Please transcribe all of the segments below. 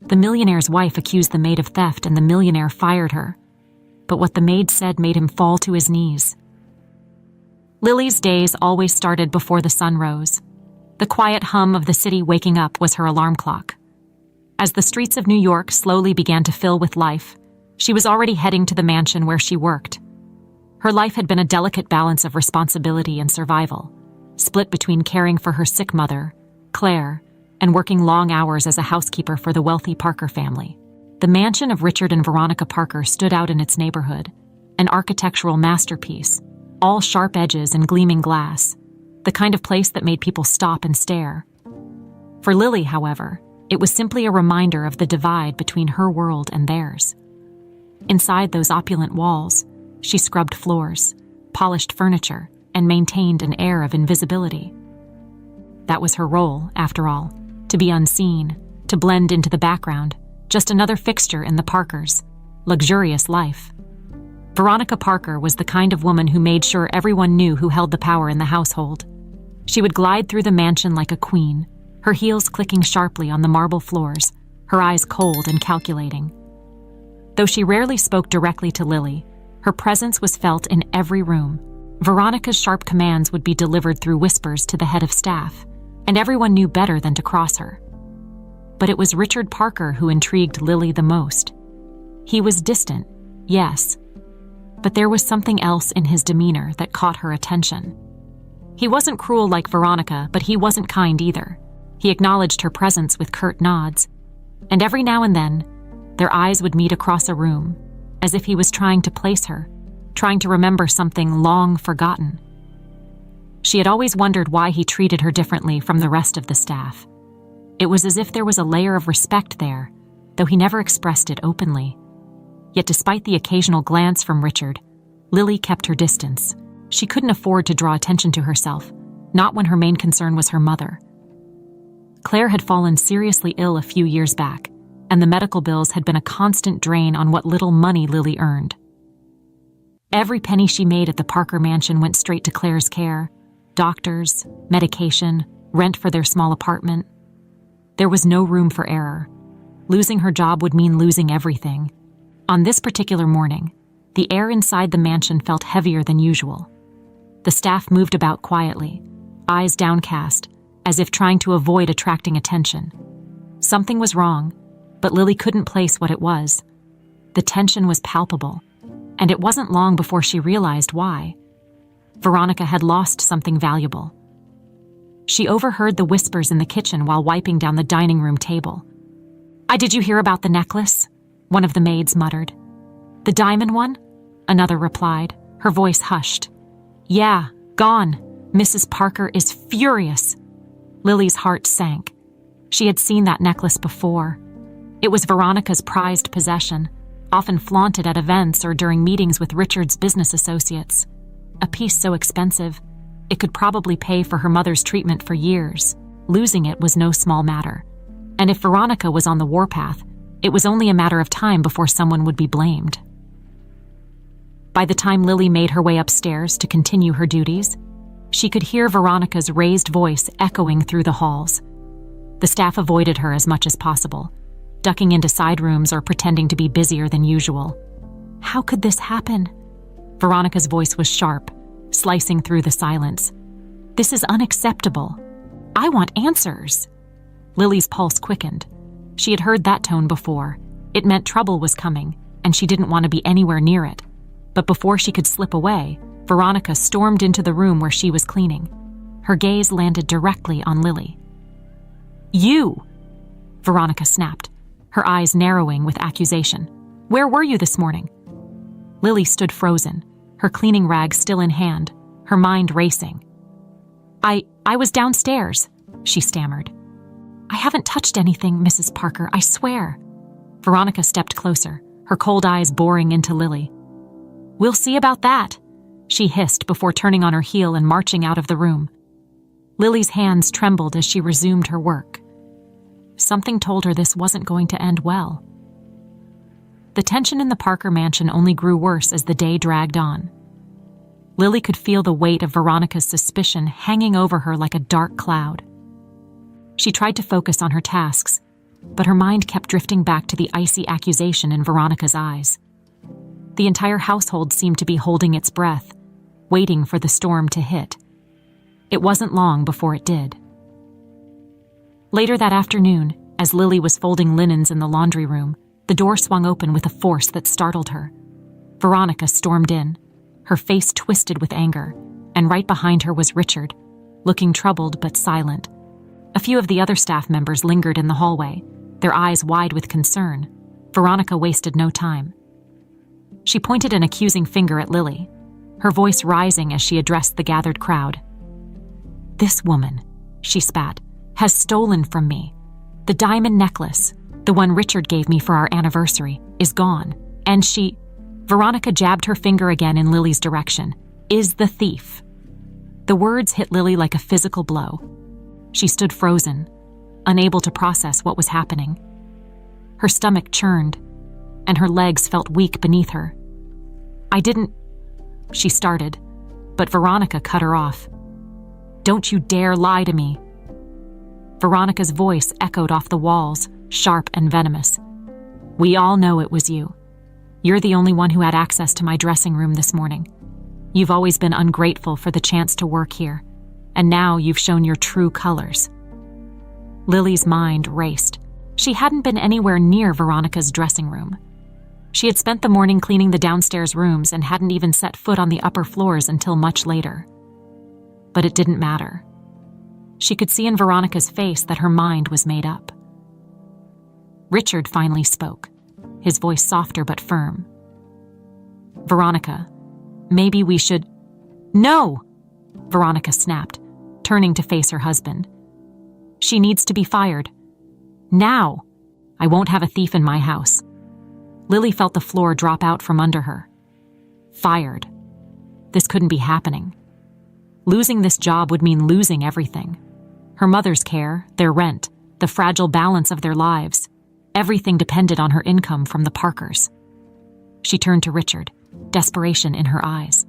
The millionaire's wife accused the maid of theft and the millionaire fired her. But what the maid said made him fall to his knees. Lily's days always started before the sun rose. The quiet hum of the city waking up was her alarm clock. As the streets of New York slowly began to fill with life, she was already heading to the mansion where she worked. Her life had been a delicate balance of responsibility and survival, split between caring for her sick mother, Claire, and working long hours as a housekeeper for the wealthy Parker family. The mansion of Richard and Veronica Parker stood out in its neighborhood, an architectural masterpiece, all sharp edges and gleaming glass, the kind of place that made people stop and stare. For Lily, however, it was simply a reminder of the divide between her world and theirs. Inside those opulent walls, she scrubbed floors, polished furniture, and maintained an air of invisibility. That was her role, after all, to be unseen, to blend into the background, just another fixture in the Parkers' luxurious life. Veronica Parker was the kind of woman who made sure everyone knew who held the power in the household. She would glide through the mansion like a queen, her heels clicking sharply on the marble floors, her eyes cold and calculating. Though she rarely spoke directly to Lily, her presence was felt in every room. Veronica's sharp commands would be delivered through whispers to the head of staff, and everyone knew better than to cross her. But it was Richard Parker who intrigued Lily the most. He was distant, yes, but there was something else in his demeanor that caught her attention. He wasn't cruel like Veronica, but he wasn't kind either. He acknowledged her presence with curt nods, and every now and then, their eyes would meet across a room, as if he was trying to place her, trying to remember something long forgotten. She had always wondered why he treated her differently from the rest of the staff. It was as if there was a layer of respect there, though he never expressed it openly. Yet despite the occasional glance from Richard, Lily kept her distance. She couldn't afford to draw attention to herself, not when her main concern was her mother. Claire had fallen seriously ill a few years back, and the medical bills had been a constant drain on what little money Lily earned. Every penny she made at the Parker mansion went straight to Claire's care: doctors, medication, rent for their small apartment. There was no room for error. Losing her job would mean losing everything. On this particular morning, the air inside the mansion felt heavier than usual. The staff moved about quietly, eyes downcast, as if trying to avoid attracting attention. Something was wrong, but Lily couldn't place what it was. The tension was palpable, and it wasn't long before she realized why. Veronica had lost something valuable. She overheard the whispers in the kitchen while wiping down the dining room table. Did you hear about the necklace?" one of the maids muttered. "The diamond one?" another replied, her voice hushed. "Yeah, gone. Mrs. Parker is furious." Lily's heart sank. She had seen that necklace before. It was Veronica's prized possession, often flaunted at events or during meetings with Richard's business associates. A piece so expensive, it could probably pay for her mother's treatment for years. Losing it was no small matter. And if Veronica was on the warpath, it was only a matter of time before someone would be blamed. By the time Lily made her way upstairs to continue her duties, she could hear Veronica's raised voice echoing through the halls. The staff avoided her as much as possible, ducking into side rooms or pretending to be busier than usual. How could this happen? Veronica's voice was sharp, slicing through the silence. "This is unacceptable. I want answers." Lily's pulse quickened. She had heard that tone before. It meant trouble was coming, and she didn't want to be anywhere near it. But before she could slip away, Veronica stormed into the room where she was cleaning. Her gaze landed directly on Lily. "You!" Veronica snapped, her eyes narrowing with accusation. "Where were you this morning?" Lily stood frozen, her cleaning rag still in hand, her mind racing. I was downstairs," she stammered. "I haven't touched anything, Mrs. Parker, I swear." Veronica stepped closer, her cold eyes boring into Lily. "We'll see about that," she hissed before turning on her heel and marching out of the room. Lily's hands trembled as she resumed her work. Something told her this wasn't going to end well. The tension in the Parker mansion only grew worse as the day dragged on. Lily could feel the weight of Veronica's suspicion hanging over her like a dark cloud. She tried to focus on her tasks, but her mind kept drifting back to the icy accusation in Veronica's eyes. The entire household seemed to be holding its breath, waiting for the storm to hit. It wasn't long before it did. Later that afternoon, as Lily was folding linens in the laundry room, the door swung open with a force that startled her. Veronica stormed in, her face twisted with anger, and right behind her was Richard, looking troubled but silent. A few of the other staff members lingered in the hallway, their eyes wide with concern. Veronica wasted no time. She pointed an accusing finger at Lily, her voice rising as she addressed the gathered crowd. "This woman," she spat, "has stolen from me. The diamond necklace, the one Richard gave me for our anniversary, is gone, and she—" Veronica jabbed her finger again in Lily's direction, "is the thief." The words hit Lily like a physical blow. She stood frozen, unable to process what was happening. Her stomach churned, and her legs felt weak beneath her. "I didn't—" she started, but Veronica cut her off. "Don't you dare lie to me." Veronica's voice echoed off the walls, sharp and venomous. "We all know it was you. You're the only one who had access to my dressing room this morning. You've always been ungrateful for the chance to work here, and now you've shown your true colors." Lily's mind raced. She hadn't been anywhere near Veronica's dressing room. She had spent the morning cleaning the downstairs rooms and hadn't even set foot on the upper floors until much later. But it didn't matter. She could see in Veronica's face that her mind was made up. Richard finally spoke, his voice softer but firm. "Veronica, maybe we should—" "No!" Veronica snapped, turning to face her husband. "She needs to be fired. Now! I won't have a thief in my house." Lily felt the floor drop out from under her. Fired. This couldn't be happening. Losing this job would mean losing everything. Her mother's care, their rent, the fragile balance of their lives. Everything depended on her income from the Parkers. She turned to Richard, desperation in her eyes.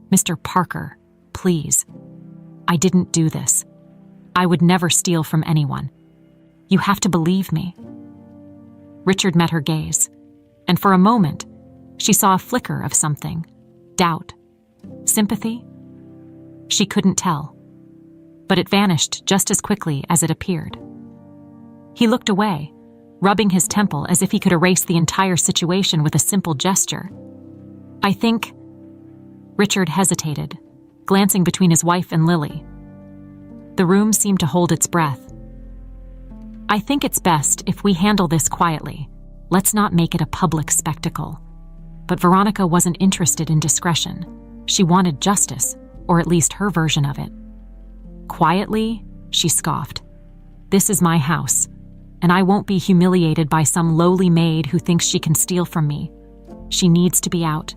"Mr. Parker, please. I didn't do this. I would never steal from anyone. You have to believe me." Richard met her gaze, and for a moment, she saw a flicker of something. Doubt. Sympathy? She couldn't tell. But it vanished just as quickly as it appeared. He looked away, rubbing his temple as if he could erase the entire situation with a simple gesture. "I think—" Richard hesitated, glancing between his wife and Lily. The room seemed to hold its breath. "I think it's best if we handle this quietly. Let's not make it a public spectacle." But Veronica wasn't interested in discretion. She wanted justice, or at least her version of it. "Quietly?" she scoffed. "This is my house, and I won't be humiliated by some lowly maid who thinks she can steal from me. She needs to be out.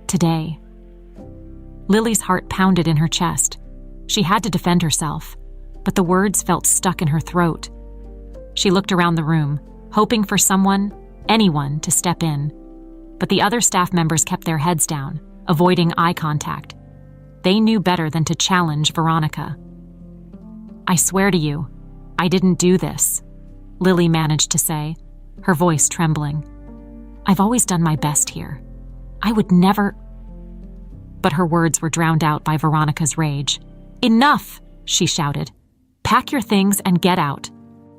Today." Lily's heart pounded in her chest. She had to defend herself, but the words felt stuck in her throat. She looked around the room, hoping for someone, anyone, to step in. But the other staff members kept their heads down, avoiding eye contact. They knew better than to challenge Veronica. "I swear to you, I didn't do this," Lily managed to say, her voice trembling. "I've always done my best here. I would never—" But her words were drowned out by Veronica's rage. "Enough!" she shouted. "Pack your things and get out.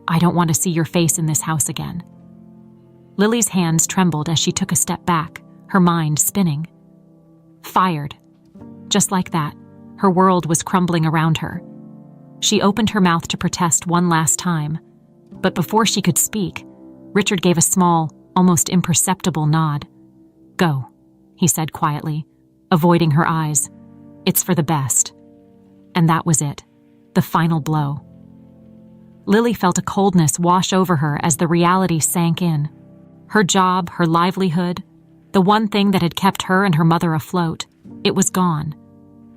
I don't want to see your face in this house again." Lily's hands trembled as she took a step back, her mind spinning. Fired. Just like that, her world was crumbling around her. She opened her mouth to protest one last time, but before she could speak, Richard gave a small, almost imperceptible nod. "Go," he said quietly, avoiding her eyes. "It's for the best." And that was it, the final blow. Lily felt a coldness wash over her as the reality sank in. Her job, her livelihood, the one thing that had kept her and her mother afloat, it was gone.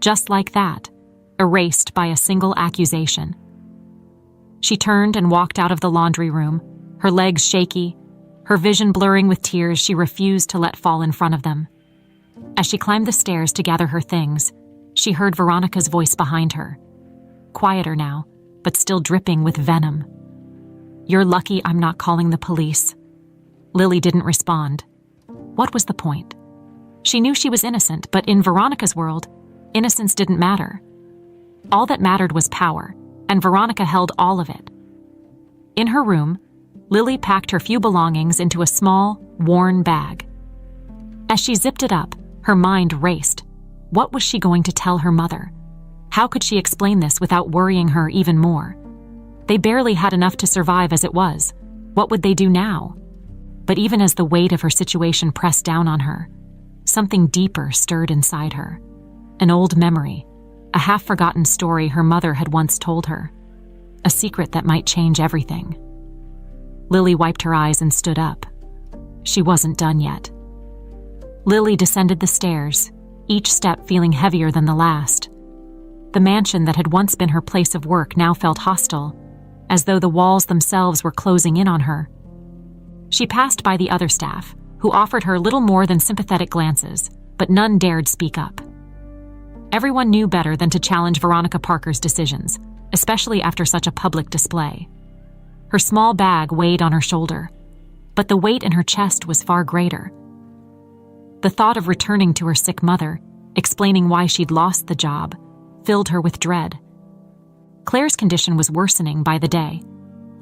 Just like that, erased by a single accusation. She turned and walked out of the laundry room, her legs shaky, her vision blurring with tears she refused to let fall in front of them. As she climbed the stairs to gather her things, she heard Veronica's voice behind her. Quieter now, but still dripping with venom. "You're lucky I'm not calling the police." Lily didn't respond. What was the point? She knew she was innocent, but in Veronica's world, innocence didn't matter. All that mattered was power, and Veronica held all of it. In her room, Lily packed her few belongings into a small, worn bag. As she zipped it up, her mind raced. What was she going to tell her mother? How could she explain this without worrying her even more? They barely had enough to survive as it was. What would they do now? But even as the weight of her situation pressed down on her, something deeper stirred inside her. An old memory, a half-forgotten story her mother had once told her. A secret that might change everything. Lily wiped her eyes and stood up. She wasn't done yet. Lily descended the stairs, each step feeling heavier than the last. The mansion that had once been her place of work now felt hostile, as though the walls themselves were closing in on her. She passed by the other staff, who offered her little more than sympathetic glances, but none dared speak up. Everyone knew better than to challenge Veronica Parker's decisions, especially after such a public display. Her small bag weighed on her shoulder, but the weight in her chest was far greater. The thought of returning to her sick mother, explaining why she'd lost the job, filled her with dread. Claire's condition was worsening by the day,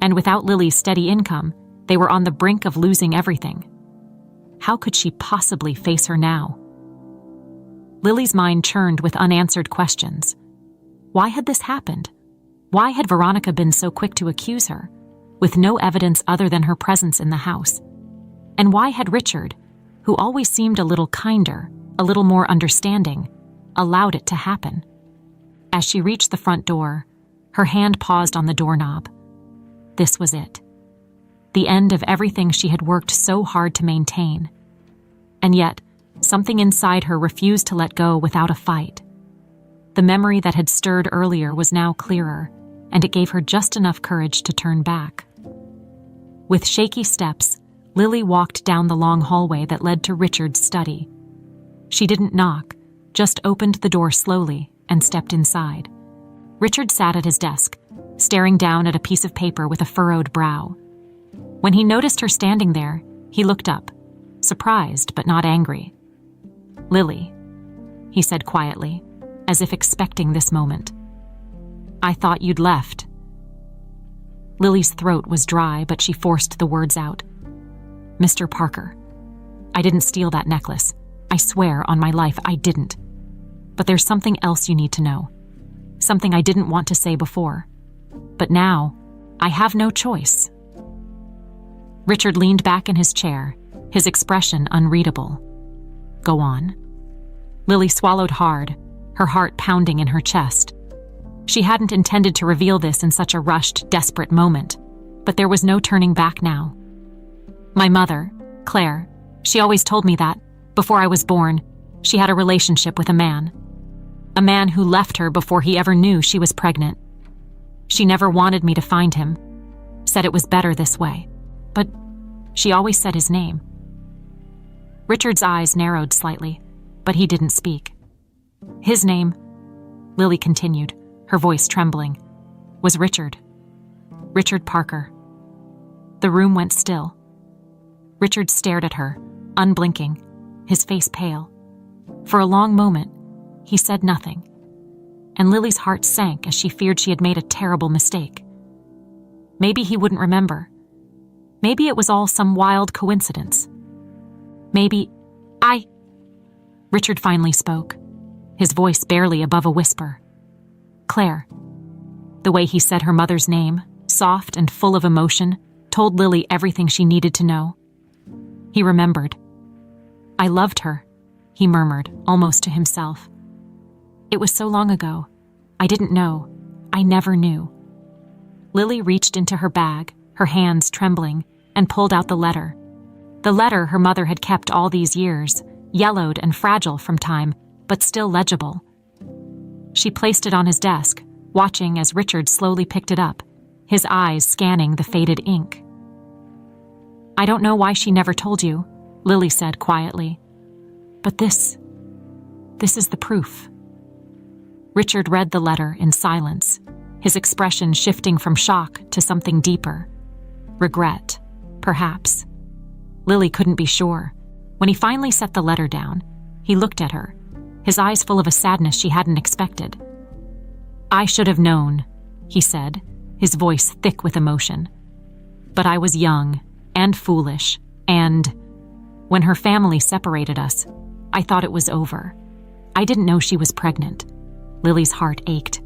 and without Lily's steady income, they were on the brink of losing everything. How could she possibly face her now? Lily's mind churned with unanswered questions. Why had this happened? Why had Veronica been so quick to accuse her, with no evidence other than her presence in the house? And why had Richard, who always seemed a little kinder, a little more understanding, allowed it to happen? As she reached the front door, her hand paused on the doorknob. This was it. The end of everything she had worked so hard to maintain. And yet, something inside her refused to let go without a fight. The memory that had stirred earlier was now clearer, and it gave her just enough courage to turn back. With shaky steps, Lily walked down the long hallway that led to Richard's study. She didn't knock, just opened the door slowly and stepped inside. Richard sat at his desk, staring down at a piece of paper with a furrowed brow. When he noticed her standing there, he looked up, surprised but not angry. "Lily," he said quietly, as if expecting this moment. "I thought you'd left." Lily's throat was dry, but she forced the words out. "Mr. Parker, I didn't steal that necklace. I swear on my life I didn't. But there's something else you need to know. Something I didn't want to say before. But now, I have no choice." Richard leaned back in his chair, his expression unreadable. "Go on." Lily swallowed hard, her heart pounding in her chest. She hadn't intended to reveal this in such a rushed, desperate moment, but there was no turning back now. "My mother, Claire, she always told me that, before I was born, she had a relationship with a man. A man who left her before he ever knew she was pregnant. She never wanted me to find him, said it was better this way, but she always said his name." Richard's eyes narrowed slightly, but he didn't speak. "His name," Lily continued, her voice trembling, "was Richard. Richard Parker." The room went still. Richard stared at her, unblinking, his face pale. For a long moment, he said nothing, and Lily's heart sank as she feared she had made a terrible mistake. Maybe he wouldn't remember. Maybe it was all some wild coincidence. Maybe, Richard finally spoke, his voice barely above a whisper. "Claire." The way he said her mother's name, soft and full of emotion, told Lily everything she needed to know. He remembered. "I loved her," he murmured, almost to himself. "It was so long ago. I didn't know. I never knew." Lily reached into her bag, her hands trembling, and pulled out the letter. The letter her mother had kept all these years, yellowed and fragile from time, but still legible. She placed it on his desk, watching as Richard slowly picked it up, his eyes scanning the faded ink. "I don't know why she never told you," Lily said quietly. "But this is the proof." Richard read the letter in silence, his expression shifting from shock to something deeper. Regret, perhaps. Lily couldn't be sure. When he finally set the letter down, he looked at her, his eyes full of a sadness she hadn't expected. "I should have known," he said, his voice thick with emotion. "But I was young and foolish, and when her family separated us, I thought it was over. I didn't know she was pregnant." Lily's heart ached.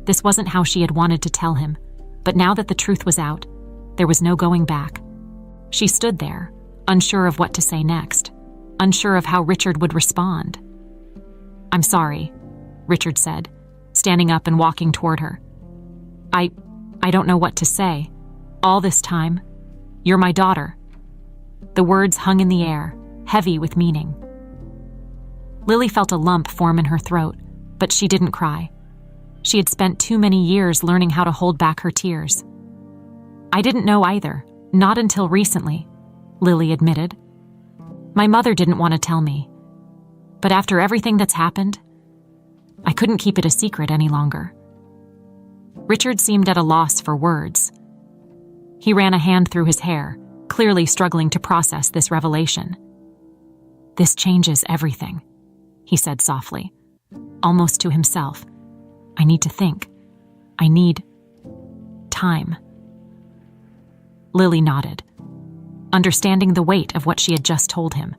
This wasn't how she had wanted to tell him, but now that the truth was out, there was no going back. She stood there, unsure of what to say next, unsure of how Richard would respond. "I'm sorry," Richard said, standing up and walking toward her. I don't know what to say. All this time, you're my daughter." The words hung in the air, heavy with meaning. Lily felt a lump form in her throat, but she didn't cry. She had spent too many years learning how to hold back her tears. "I didn't know either, not until recently," Lily admitted. "My mother didn't want to tell me. But after everything that's happened, I couldn't keep it a secret any longer." Richard seemed at a loss for words. He ran a hand through his hair, clearly struggling to process this revelation. "This changes everything," he said softly, almost to himself. "I need to think. I need time." Lily nodded, understanding the weight of what she had just told him.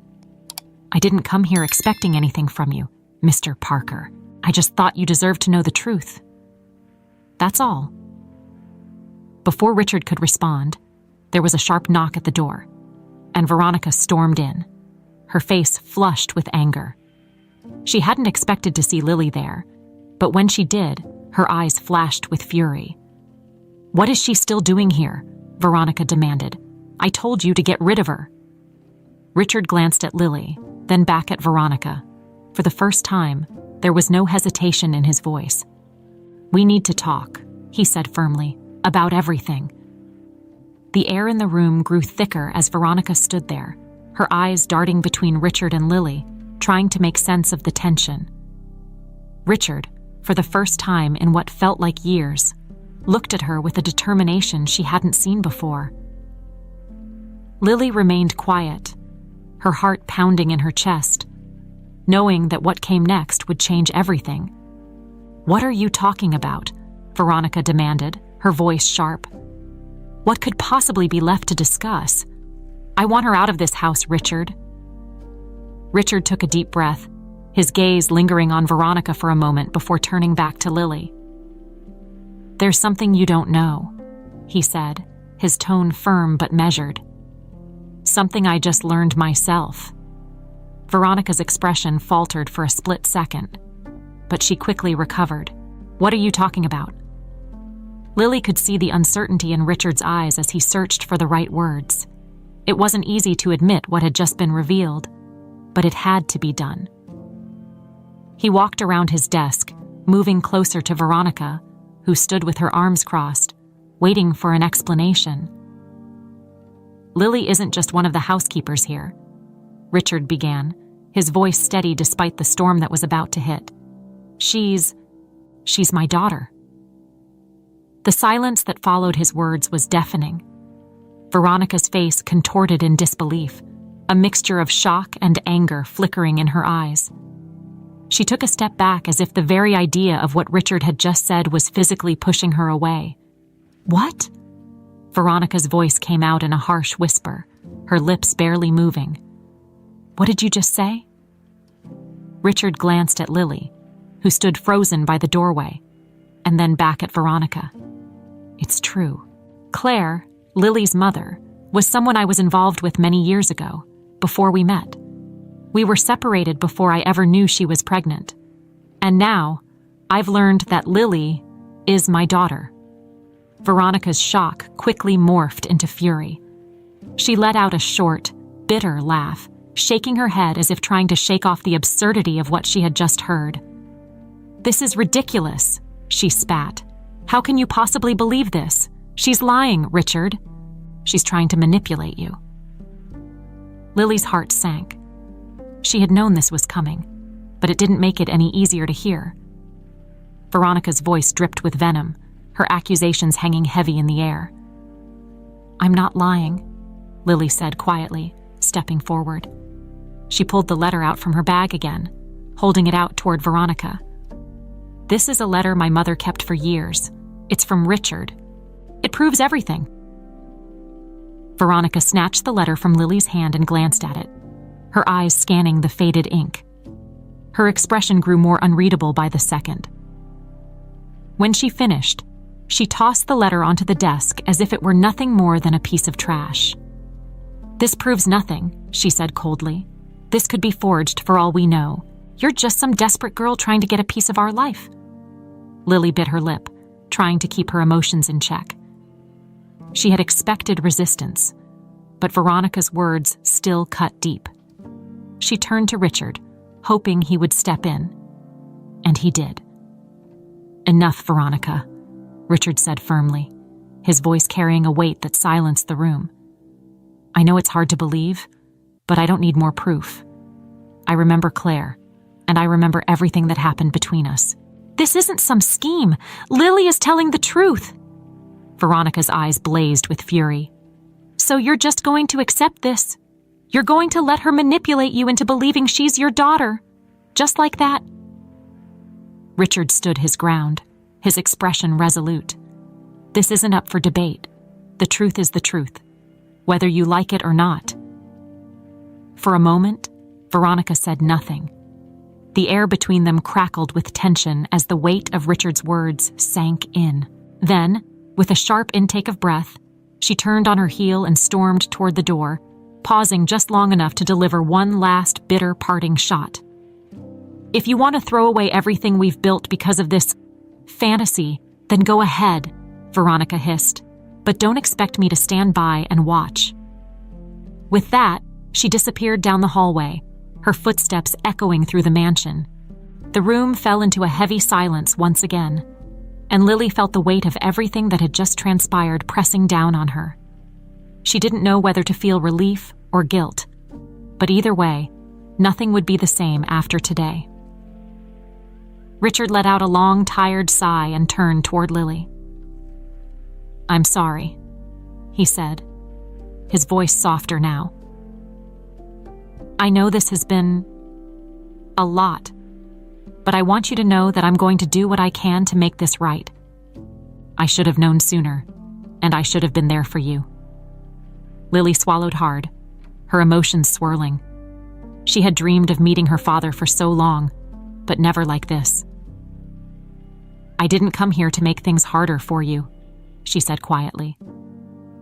"I didn't come here expecting anything from you, Mr. Parker. I just thought you deserved to know the truth. That's all." Before Richard could respond, there was a sharp knock at the door, and Veronica stormed in, her face flushed with anger. She hadn't expected to see Lily there, but when she did, her eyes flashed with fury. "What is she still doing here?" Veronica demanded. "I told you to get rid of her." Richard glanced at Lily, then back at Veronica. For the first time, there was no hesitation in his voice. "We need to talk," he said firmly, "about everything." The air in the room grew thicker as Veronica stood there, her eyes darting between Richard and Lily, trying to make sense of the tension. Richard, for the first time in what felt like years, looked at her with a determination she hadn't seen before. Lily remained quiet, her heart pounding in her chest, knowing that what came next would change everything. "What are you talking about?" Veronica demanded, her voice sharp. "What could possibly be left to discuss? I want her out of this house, Richard." Richard took a deep breath, his gaze lingering on Veronica for a moment before turning back to Lily. "There's something you don't know," he said, his tone firm but measured. "Something I just learned myself." Veronica's expression faltered for a split second, but she quickly recovered. "What are you talking about?" Lily could see the uncertainty in Richard's eyes as he searched for the right words. It wasn't easy to admit what had just been revealed, but it had to be done. He walked around his desk, moving closer to Veronica, who stood with her arms crossed, waiting for an explanation. "Lily isn't just one of the housekeepers here," Richard began, his voice steady despite the storm that was about to hit. She's my daughter." The silence that followed his words was deafening. Veronica's face contorted in disbelief, a mixture of shock and anger flickering in her eyes. She took a step back as if the very idea of what Richard had just said was physically pushing her away. "What?" Veronica's voice came out in a harsh whisper, her lips barely moving. "What did you just say?" Richard glanced at Lily, who stood frozen by the doorway, and then back at Veronica. "It's true. Claire, Lily's mother, was someone I was involved with many years ago, before we met. We were separated before I ever knew she was pregnant. And now, I've learned that Lily is my daughter." Veronica's shock quickly morphed into fury. She let out a short, bitter laugh, shaking her head as if trying to shake off the absurdity of what she had just heard. "This is ridiculous," she spat. "How can you possibly believe this? She's lying, Richard. She's trying to manipulate you." Lily's heart sank. She had known this was coming, but it didn't make it any easier to hear. Veronica's voice dripped with venom, her accusations hanging heavy in the air. I'm not lying, Lily said quietly, stepping forward. She pulled the letter out from her bag again, holding it out toward Veronica. This is a letter my mother kept for years. It's from Richard. It proves everything. Veronica snatched the letter from Lily's hand and glanced at it, her eyes scanning the faded ink. Her expression grew more unreadable by the second. When she finished, she tossed the letter onto the desk as if it were nothing more than a piece of trash. This proves nothing, she said coldly. This could be forged for all we know. You're just some desperate girl trying to get a piece of our life. Lily bit her lip, trying to keep her emotions in check. She had expected resistance, but Veronica's words still cut deep. She turned to Richard, hoping he would step in, and he did. Enough, Veronica, Richard said firmly, his voice carrying a weight that silenced the room. I know it's hard to believe, but I don't need more proof. I remember Claire, and I remember everything that happened between us. This isn't some scheme. Lily is telling the truth. Veronica's eyes blazed with fury. So you're just going to accept this? You're going to let her manipulate you into believing she's your daughter? Just like that? Richard stood his ground, his expression resolute. This isn't up for debate. The truth is the truth, whether you like it or not. For a moment, Veronica said nothing. The air between them crackled with tension as the weight of Richard's words sank in. Then, with a sharp intake of breath, she turned on her heel and stormed toward the door, pausing just long enough to deliver one last bitter parting shot. If you want to throw away everything we've built because of this fantasy, then go ahead, Veronica hissed, but don't expect me to stand by and watch. With that, she disappeared down the hallway, her footsteps echoing through the mansion. The room fell into a heavy silence once again, and Lily felt the weight of everything that had just transpired pressing down on her. She didn't know whether to feel relief or guilt, but either way, nothing would be the same after today. Richard let out a long, tired sigh and turned toward Lily. I'm sorry, he said, his voice softer now. I know this has been a lot, but I want you to know that I'm going to do what I can to make this right. I should have known sooner, and I should have been there for you. Lily swallowed hard, her emotions swirling. She had dreamed of meeting her father for so long, but never like this. I didn't come here to make things harder for you, she said quietly.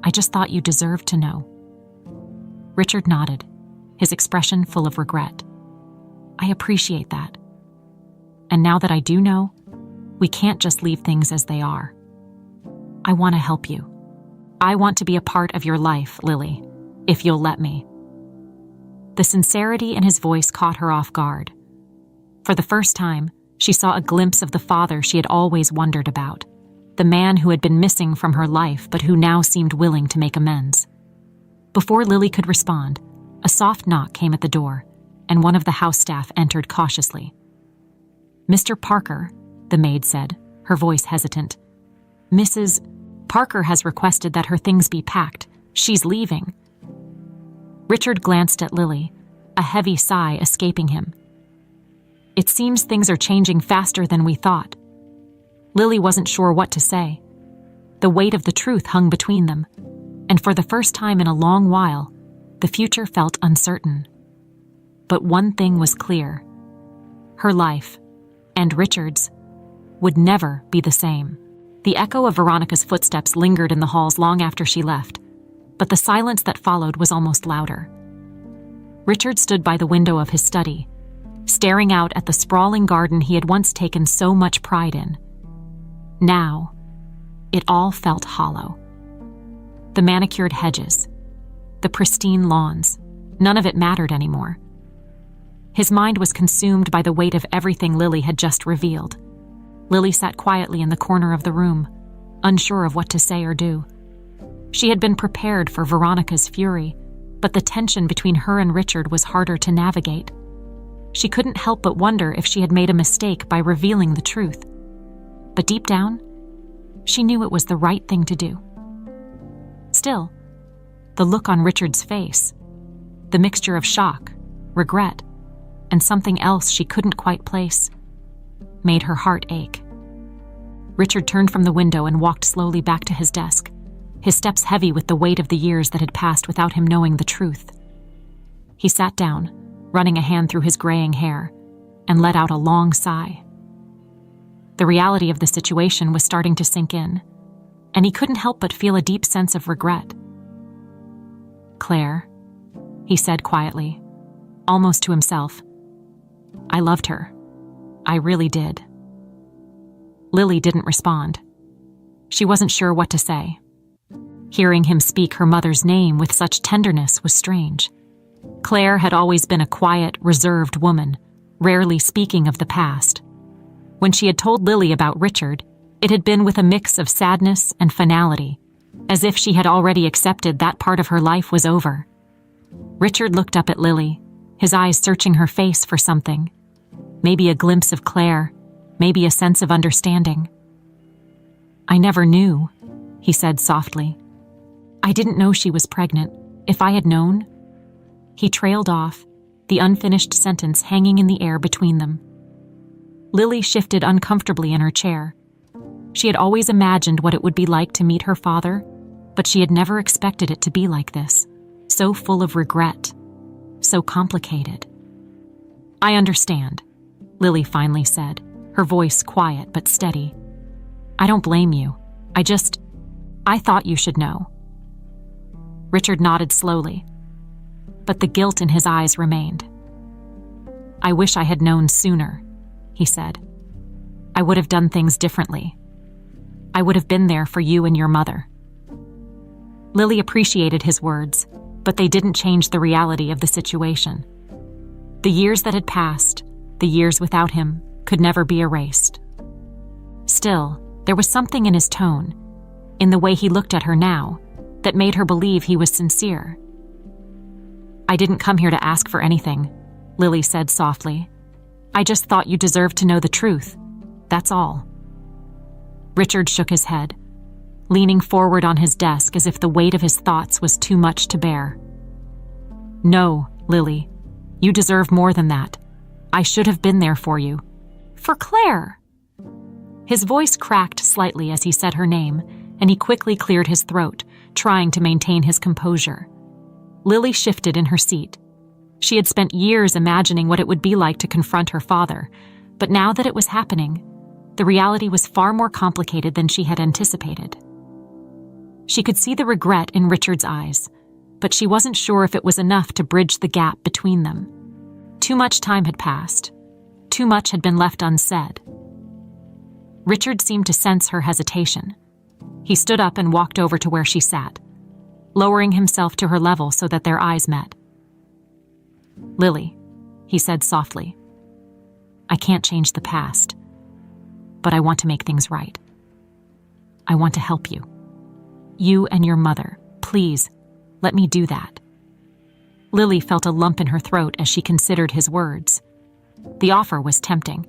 I just thought you deserved to know. Richard nodded, his expression full of regret. I appreciate that. And now that I do know, we can't just leave things as they are. I want to help you. I want to be a part of your life, Lily, if you'll let me. The sincerity in his voice caught her off guard. For the first time, she saw a glimpse of the father she had always wondered about, the man who had been missing from her life but who now seemed willing to make amends. Before Lily could respond, a soft knock came at the door, and one of the house staff entered cautiously. Mr. Parker, the maid said, her voice hesitant. Mrs. Parker has requested that her things be packed. She's leaving. Richard glanced at Lily, a heavy sigh escaping him. It seems things are changing faster than we thought. Lily wasn't sure what to say. The weight of the truth hung between them, and for the first time in a long while, the future felt uncertain. But one thing was clear. Her life, and Richard's, would never be the same. The echo of Veronica's footsteps lingered in the halls long after she left, but the silence that followed was almost louder. Richard stood by the window of his study, staring out at the sprawling garden he had once taken so much pride in. Now, it all felt hollow. The manicured hedges, the pristine lawns, none of it mattered anymore. His mind was consumed by the weight of everything Lily had just revealed. Lily sat quietly in the corner of the room, unsure of what to say or do. She had been prepared for Veronica's fury, but the tension between her and Richard was harder to navigate. She couldn't help but wonder if she had made a mistake by revealing the truth. But deep down, she knew it was the right thing to do. Still, The look on Richard's face, the mixture of shock, regret, and something else she couldn't quite place, made her heart ache. Richard turned from the window and walked slowly back to his desk, his steps heavy with the weight of the years that had passed without him knowing the truth. He sat down, running a hand through his graying hair, and let out a long sigh. The reality of the situation was starting to sink in, and he couldn't help but feel a deep sense of regret. "Claire," he said quietly, almost to himself, "I loved her. I really did." Lily didn't respond. She wasn't sure what to say. Hearing him speak her mother's name with such tenderness was strange. Claire had always been a quiet, reserved woman, rarely speaking of the past. When she had told Lily about Richard, it had been with a mix of sadness and finality, as if she had already accepted that part of her life was over. Richard looked up at Lily, his eyes searching her face for something. Maybe a glimpse of Claire, maybe a sense of understanding. "I never knew," he said softly. "I didn't know she was pregnant. If I had known..." He trailed off, the unfinished sentence hanging in the air between them. Lily shifted uncomfortably in her chair. She had always imagined what it would be like to meet her father, but she had never expected it to be like this, so full of regret, so complicated. "I understand," Lily finally said, her voice quiet but steady. "I don't blame you. I thought you should know." Richard nodded slowly, but the guilt in his eyes remained. "I wish I had known sooner," he said. "I would have done things differently. I would have been there for you and your mother." Lily appreciated his words, but they didn't change the reality of the situation. The years that had passed, the years without him, could never be erased. Still, there was something in his tone, in the way he looked at her now, that made her believe he was sincere. "I didn't come here to ask for anything," Lily said softly. "I just thought you deserved to know the truth. That's all." Richard shook his head, leaning forward on his desk as if the weight of his thoughts was too much to bear. "No, Lily, you deserve more than that. I should have been there for you. For Claire." His voice cracked slightly as he said her name, and he quickly cleared his throat, trying to maintain his composure. Lily shifted in her seat. She had spent years imagining what it would be like to confront her father, but now that it was happening, the reality was far more complicated than she had anticipated. She could see the regret in Richard's eyes, but she wasn't sure if it was enough to bridge the gap between them. Too much time had passed. Too much had been left unsaid. Richard seemed to sense her hesitation. He stood up and walked over to where she sat, lowering himself to her level so that their eyes met. "Lily," he said softly, "I can't change the past, but I want to make things right. I want to help you. You and your mother. Please, let me do that." Lily felt a lump in her throat as she considered his words. The offer was tempting,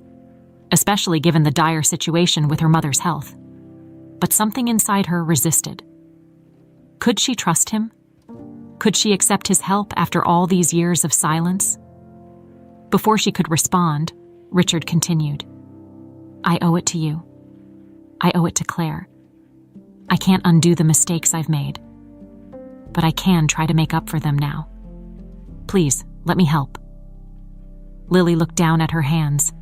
especially given the dire situation with her mother's health. But something inside her resisted. Could she trust him? Could she accept his help after all these years of silence? Before she could respond, Richard continued, "I owe it to you. I owe it to Claire. I can't undo the mistakes I've made, but I can try to make up for them now. Please, let me help." Lily looked down at her hands,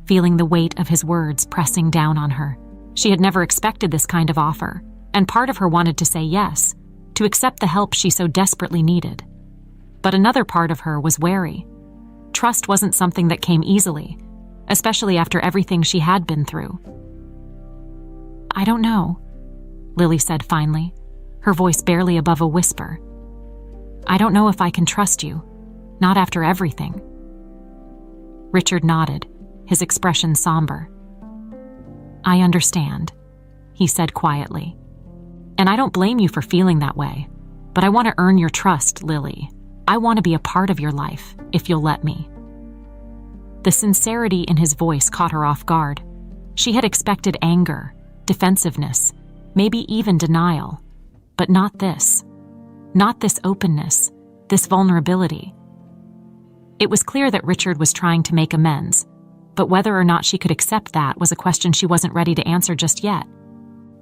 feeling the weight of his words pressing down on her. She had never expected this kind of offer, and part of her wanted to say yes, to accept the help she so desperately needed. But another part of her was wary. Trust wasn't something that came easily, especially after everything she had been through. "I don't know," Lily said finally, her voice barely above a whisper. "I don't know if I can trust you, not after everything." Richard nodded, his expression somber. "I understand," he said quietly. "And I don't blame you for feeling that way, but I want to earn your trust, Lily. I want to be a part of your life, if you'll let me." The sincerity in his voice caught her off guard. She had expected anger, defensiveness, maybe even denial, but not this. not this openness, this vulnerability. It was clear that Richard was trying to make amends, but whether or not she could accept that was a question she wasn't ready to answer just yet.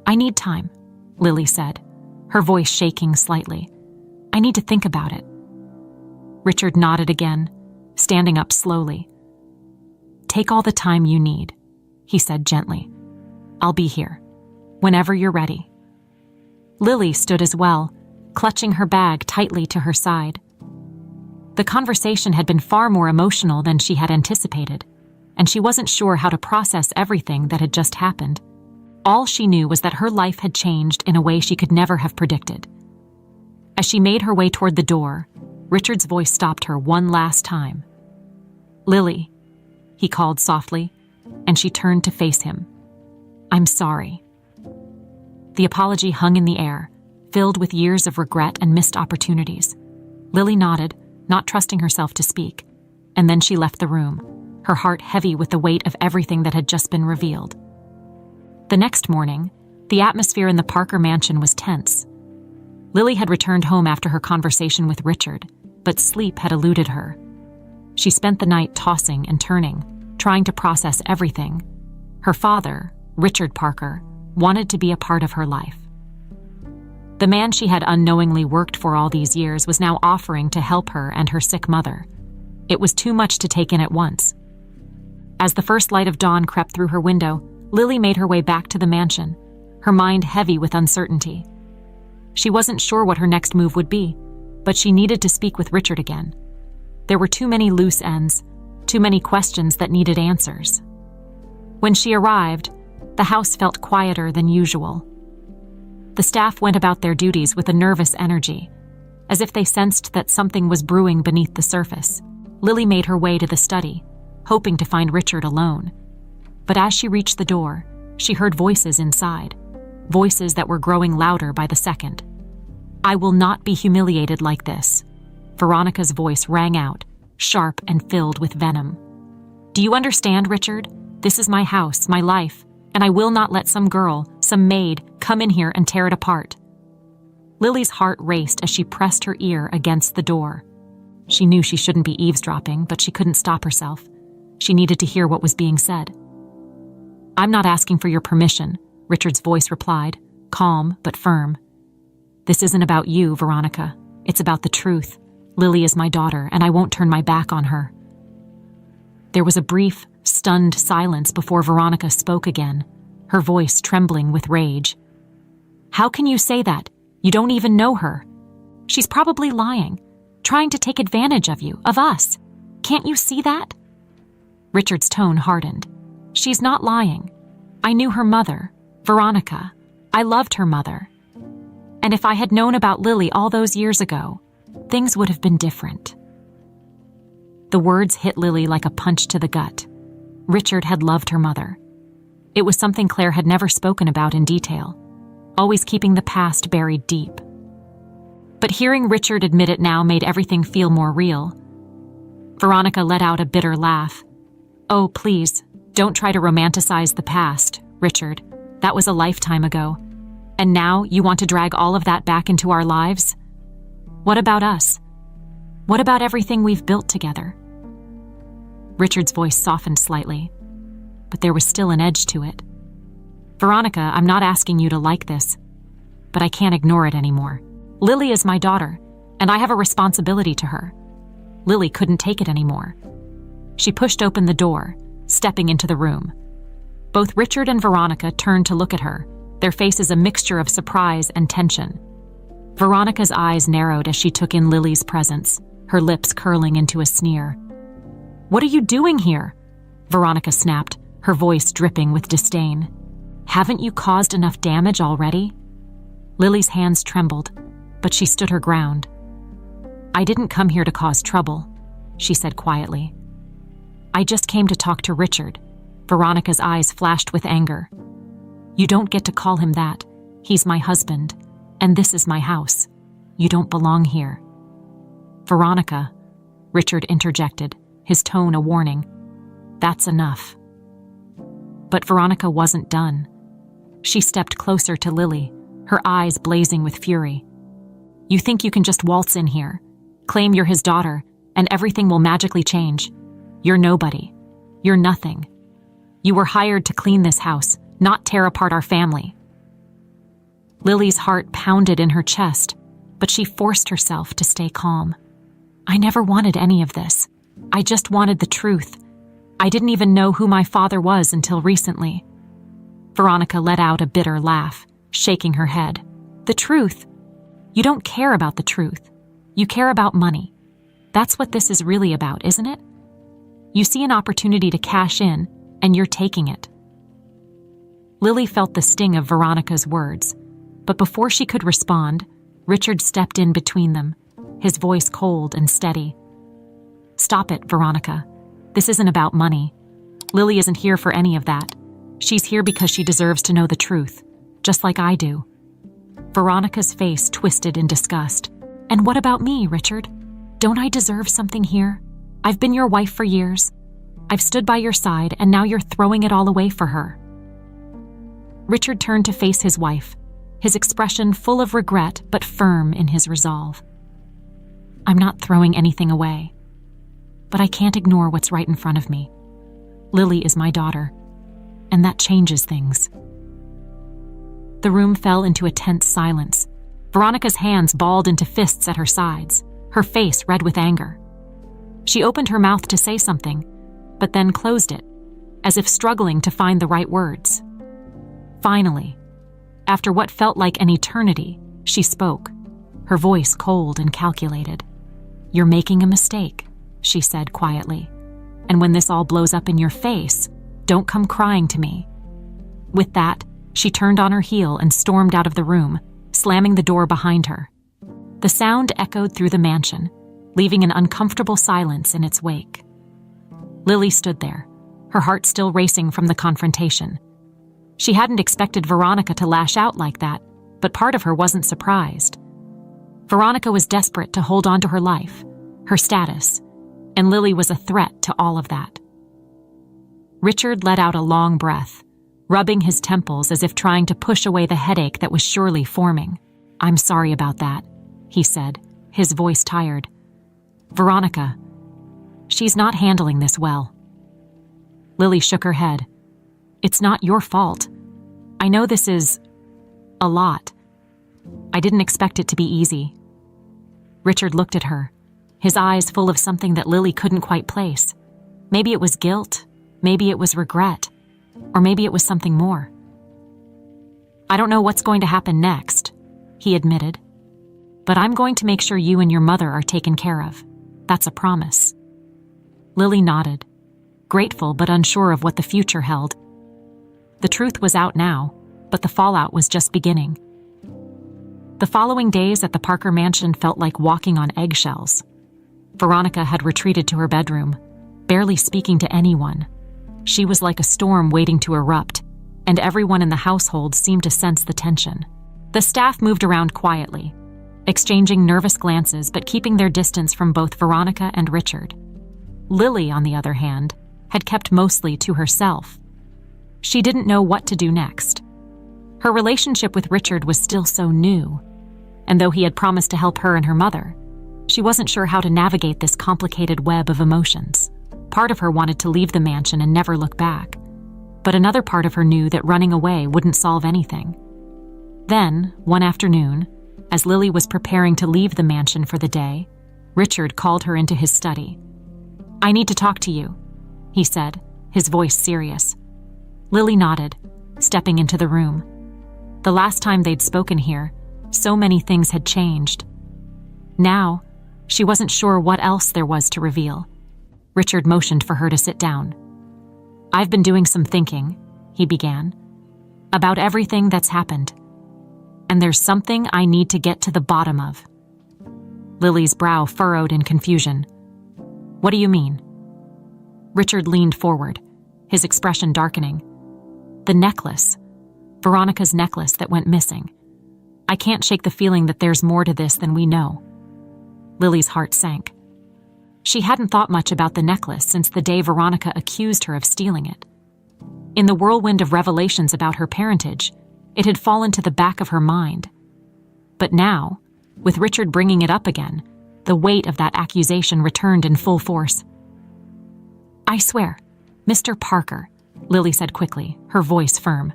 "I need time," Lily said, her voice shaking slightly. "I need to think about it." Richard nodded again, standing up slowly. "Take all the time you need," he said gently. "I'll be here, whenever you're ready." Lily stood as well, clutching her bag tightly to her side. The conversation had been far more emotional than she had anticipated, and she wasn't sure how to process everything that had just happened. All she knew was that her life had changed in a way she could never have predicted. As she made her way toward the door, Richard's voice stopped her one last time. "Lily," he called softly, and she turned to face him. "I'm sorry." The apology hung in the air, filled with years of regret and missed opportunities. Lily nodded, not trusting herself to speak, and then she left the room, her heart heavy with the weight of everything that had just been revealed. The next morning, the atmosphere in the Parker mansion was tense. Lily had returned home after her conversation with Richard, but sleep had eluded her. She spent the night tossing and turning, trying to process everything. Her father, Richard Parker, wanted to be a part of her life. The man she had unknowingly worked for all these years was now offering to help her and her sick mother. It was too much to take in at once. As the first light of dawn crept through her window, Lily made her way back to the mansion, her mind heavy with uncertainty. She wasn't sure what her next move would be, but she needed to speak with Richard again. There were too many loose ends, too many questions that needed answers. When she arrived, the house felt quieter than usual. The staff went about their duties with a nervous energy, as if they sensed that something was brewing beneath the surface. Lily made her way to the study, hoping to find Richard alone. But as she reached the door, she heard voices inside, voices that were growing louder by the second. "I will not be humiliated like this," Veronica's voice rang out, sharp and filled with venom. "Do you understand, Richard? This is my house, my life, and I will not let some girl, some maid, come in here and tear it apart." Lily's heart raced as she pressed her ear against the door. She knew she shouldn't be eavesdropping, but she couldn't stop herself. She needed to hear what was being said. "I'm not asking for your permission," Richard's voice replied, calm but firm. "This isn't about you, Veronica. It's about the truth. Lily is my daughter, and I won't turn my back on her." There was a brief, stunned silence before Veronica spoke again, her voice trembling with rage. "How can you say that? You don't even know her. She's probably lying, trying to take advantage of you, of us. Can't you see that?" Richard's tone hardened. "She's not lying. I knew her mother, Veronica. I loved her mother. And if I had known about Lily all those years ago, things would have been different." The words hit Lily like a punch to the gut. Richard had loved her mother. It was something Claire had never spoken about in detail, always keeping the past buried deep. But hearing Richard admit it now made everything feel more real. Veronica let out a bitter laugh. "Oh, please, don't try to romanticize the past, Richard. That was a lifetime ago. And now you want to drag all of that back into our lives? What about us? What about everything we've built together?" Richard's voice softened slightly, but there was still an edge to it. "Veronica, I'm not asking you to like this, but I can't ignore it anymore. Lily is my daughter, and I have a responsibility to her." Lily couldn't take it anymore. She pushed open the door, stepping into the room. Both Richard and Veronica turned to look at her, their faces a mixture of surprise and tension. Veronica's eyes narrowed as she took in Lily's presence, her lips curling into a sneer. "What are you doing here?" Veronica snapped, her voice dripping with disdain. "Haven't you caused enough damage already?" Lily's hands trembled, but she stood her ground. "I didn't come here to cause trouble," she said quietly. "I just came to talk to Richard." Veronica's eyes flashed with anger. "You don't get to call him that. He's my husband, and this is my house. You don't belong here." "Veronica," Richard interjected, his tone a warning. "That's enough." But Veronica wasn't done. She stepped closer to Lily, her eyes blazing with fury. You think you can just waltz in here, claim you're his daughter, and everything will magically change. You're nobody. You're nothing. You were hired to clean this house, not tear apart our family." Lily's heart pounded in her chest, but she forced herself to stay calm. "I never wanted any of this. I just wanted the truth. I didn't even know who my father was until recently." Veronica let out a bitter laugh, shaking her head. "The truth? You don't care about the truth. You care about money. That's what this is really about, isn't it? You see an opportunity to cash in, and you're taking it." Lily felt the sting of Veronica's words, but before she could respond, Richard stepped in between them, his voice cold and steady. "Stop it, Veronica. This isn't about money. Lily isn't here for any of that. She's here because she deserves to know the truth, just like I do." Veronica's face twisted in disgust. "And what about me, Richard? Don't I deserve something here? I've been your wife for years. I've stood by your side, and now you're throwing it all away for her." Richard turned to face his wife, his expression full of regret but firm in his resolve. "I'm not throwing anything away, but I can't ignore what's right in front of me. Lily is my daughter, and that changes things." The room fell into a tense silence. Veronica's hands balled into fists at her sides, her face red with anger. She opened her mouth to say something, but then closed it, as if struggling to find the right words. Finally, after what felt like an eternity, she spoke, her voice cold and calculated. "You're making a mistake," she said quietly. "And when this all blows up in your face, don't come crying to me." With that, she turned on her heel and stormed out of the room, slamming the door behind her. The sound echoed through the mansion, leaving an uncomfortable silence in its wake. Lily stood there, her heart still racing from the confrontation. She hadn't expected Veronica to lash out like that, but part of her wasn't surprised. Veronica was desperate to hold on to her life, her status, and Lily was a threat to all of that. Richard let out a long breath, rubbing his temples as if trying to push away the headache that was surely forming. "I'm sorry about that," he said, his voice tired. "Veronica, she's not handling this well." Lily shook her head. "It's not your fault. I know this is a lot. I didn't expect it to be easy." Richard looked at her, his eyes full of something that Lily couldn't quite place. Maybe it was guilt, maybe it was regret, or maybe it was something more. "I don't know what's going to happen next," he admitted, "but I'm going to make sure you and your mother are taken care of. That's a promise." Lily nodded, grateful but unsure of what the future held. The truth was out now, but the fallout was just beginning. The following days at the Parker mansion felt like walking on eggshells. Veronica had retreated to her bedroom, barely speaking to anyone. She was like a storm waiting to erupt, and everyone in the household seemed to sense the tension. The staff moved around quietly, exchanging nervous glances but keeping their distance from both Veronica and Richard. Lily, on the other hand, had kept mostly to herself. She didn't know what to do next. Her relationship with Richard was still so new, and though he had promised to help her and her mother, she wasn't sure how to navigate this complicated web of emotions. Part of her wanted to leave the mansion and never look back, but another part of her knew that running away wouldn't solve anything. Then, one afternoon, as Lily was preparing to leave the mansion for the day, Richard called her into his study. "I need to talk to you," he said, his voice serious. Lily nodded, stepping into the room. The last time they'd spoken here, so many things had changed. Now, she wasn't sure what else there was to reveal. Richard motioned for her to sit down. "I've been doing some thinking," he began, "about everything that's happened. And there's something I need to get to the bottom of." Lily's brow furrowed in confusion. "What do you mean?" Richard leaned forward, his expression darkening. "The necklace. Veronica's necklace that went missing. I can't shake the feeling that there's more to this than we know." Lily's heart sank. She hadn't thought much about the necklace since the day Veronica accused her of stealing it. In the whirlwind of revelations about her parentage, it had fallen to the back of her mind. But now, With Richard bringing it up again, the weight of that accusation returned in full force. "I swear, Mr. Parker," Lily said quickly, her voice firm.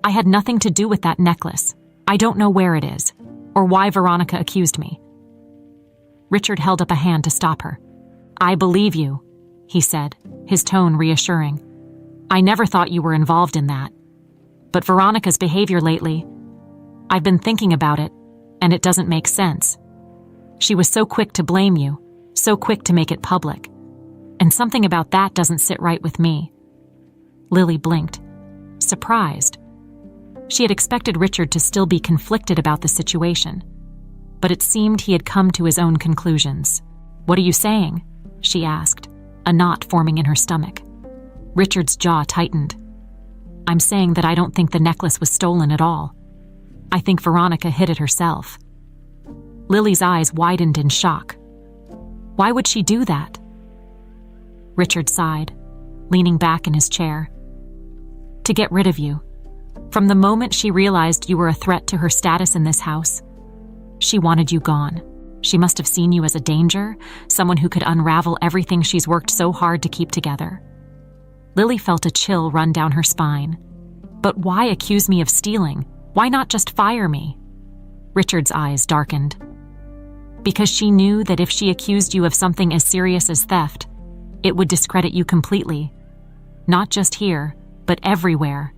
"I had nothing to do with that necklace. I don't know where it is, or why Veronica accused me." Richard held up a hand to stop her. "I believe you," he said, his tone reassuring. "I never thought you were involved in that. But Veronica's behavior lately, I've been thinking about it, and it doesn't make sense. She was so quick to blame you, so quick to make it public. And something about that doesn't sit right with me." Lily blinked, surprised. She had expected Richard to still be conflicted about the situation, but it seemed he had come to his own conclusions. "What are you saying?" she asked, a knot forming in her stomach. Richard's jaw tightened. "I'm saying that I don't think the necklace was stolen at all. I think Veronica hid it herself." Lily's eyes widened in shock. "Why would she do that?" Richard sighed, leaning back in his chair. "To get rid of you. From the moment she realized you were a threat to her status in this house, she wanted you gone. She must have seen you as a danger, someone who could unravel everything she's worked so hard to keep together." Lily felt a chill run down her spine. "But why accuse me of stealing? Why not just fire me?" Richard's eyes darkened. "Because she knew that if she accused you of something as serious as theft, it would discredit you completely. Not just here, but everywhere.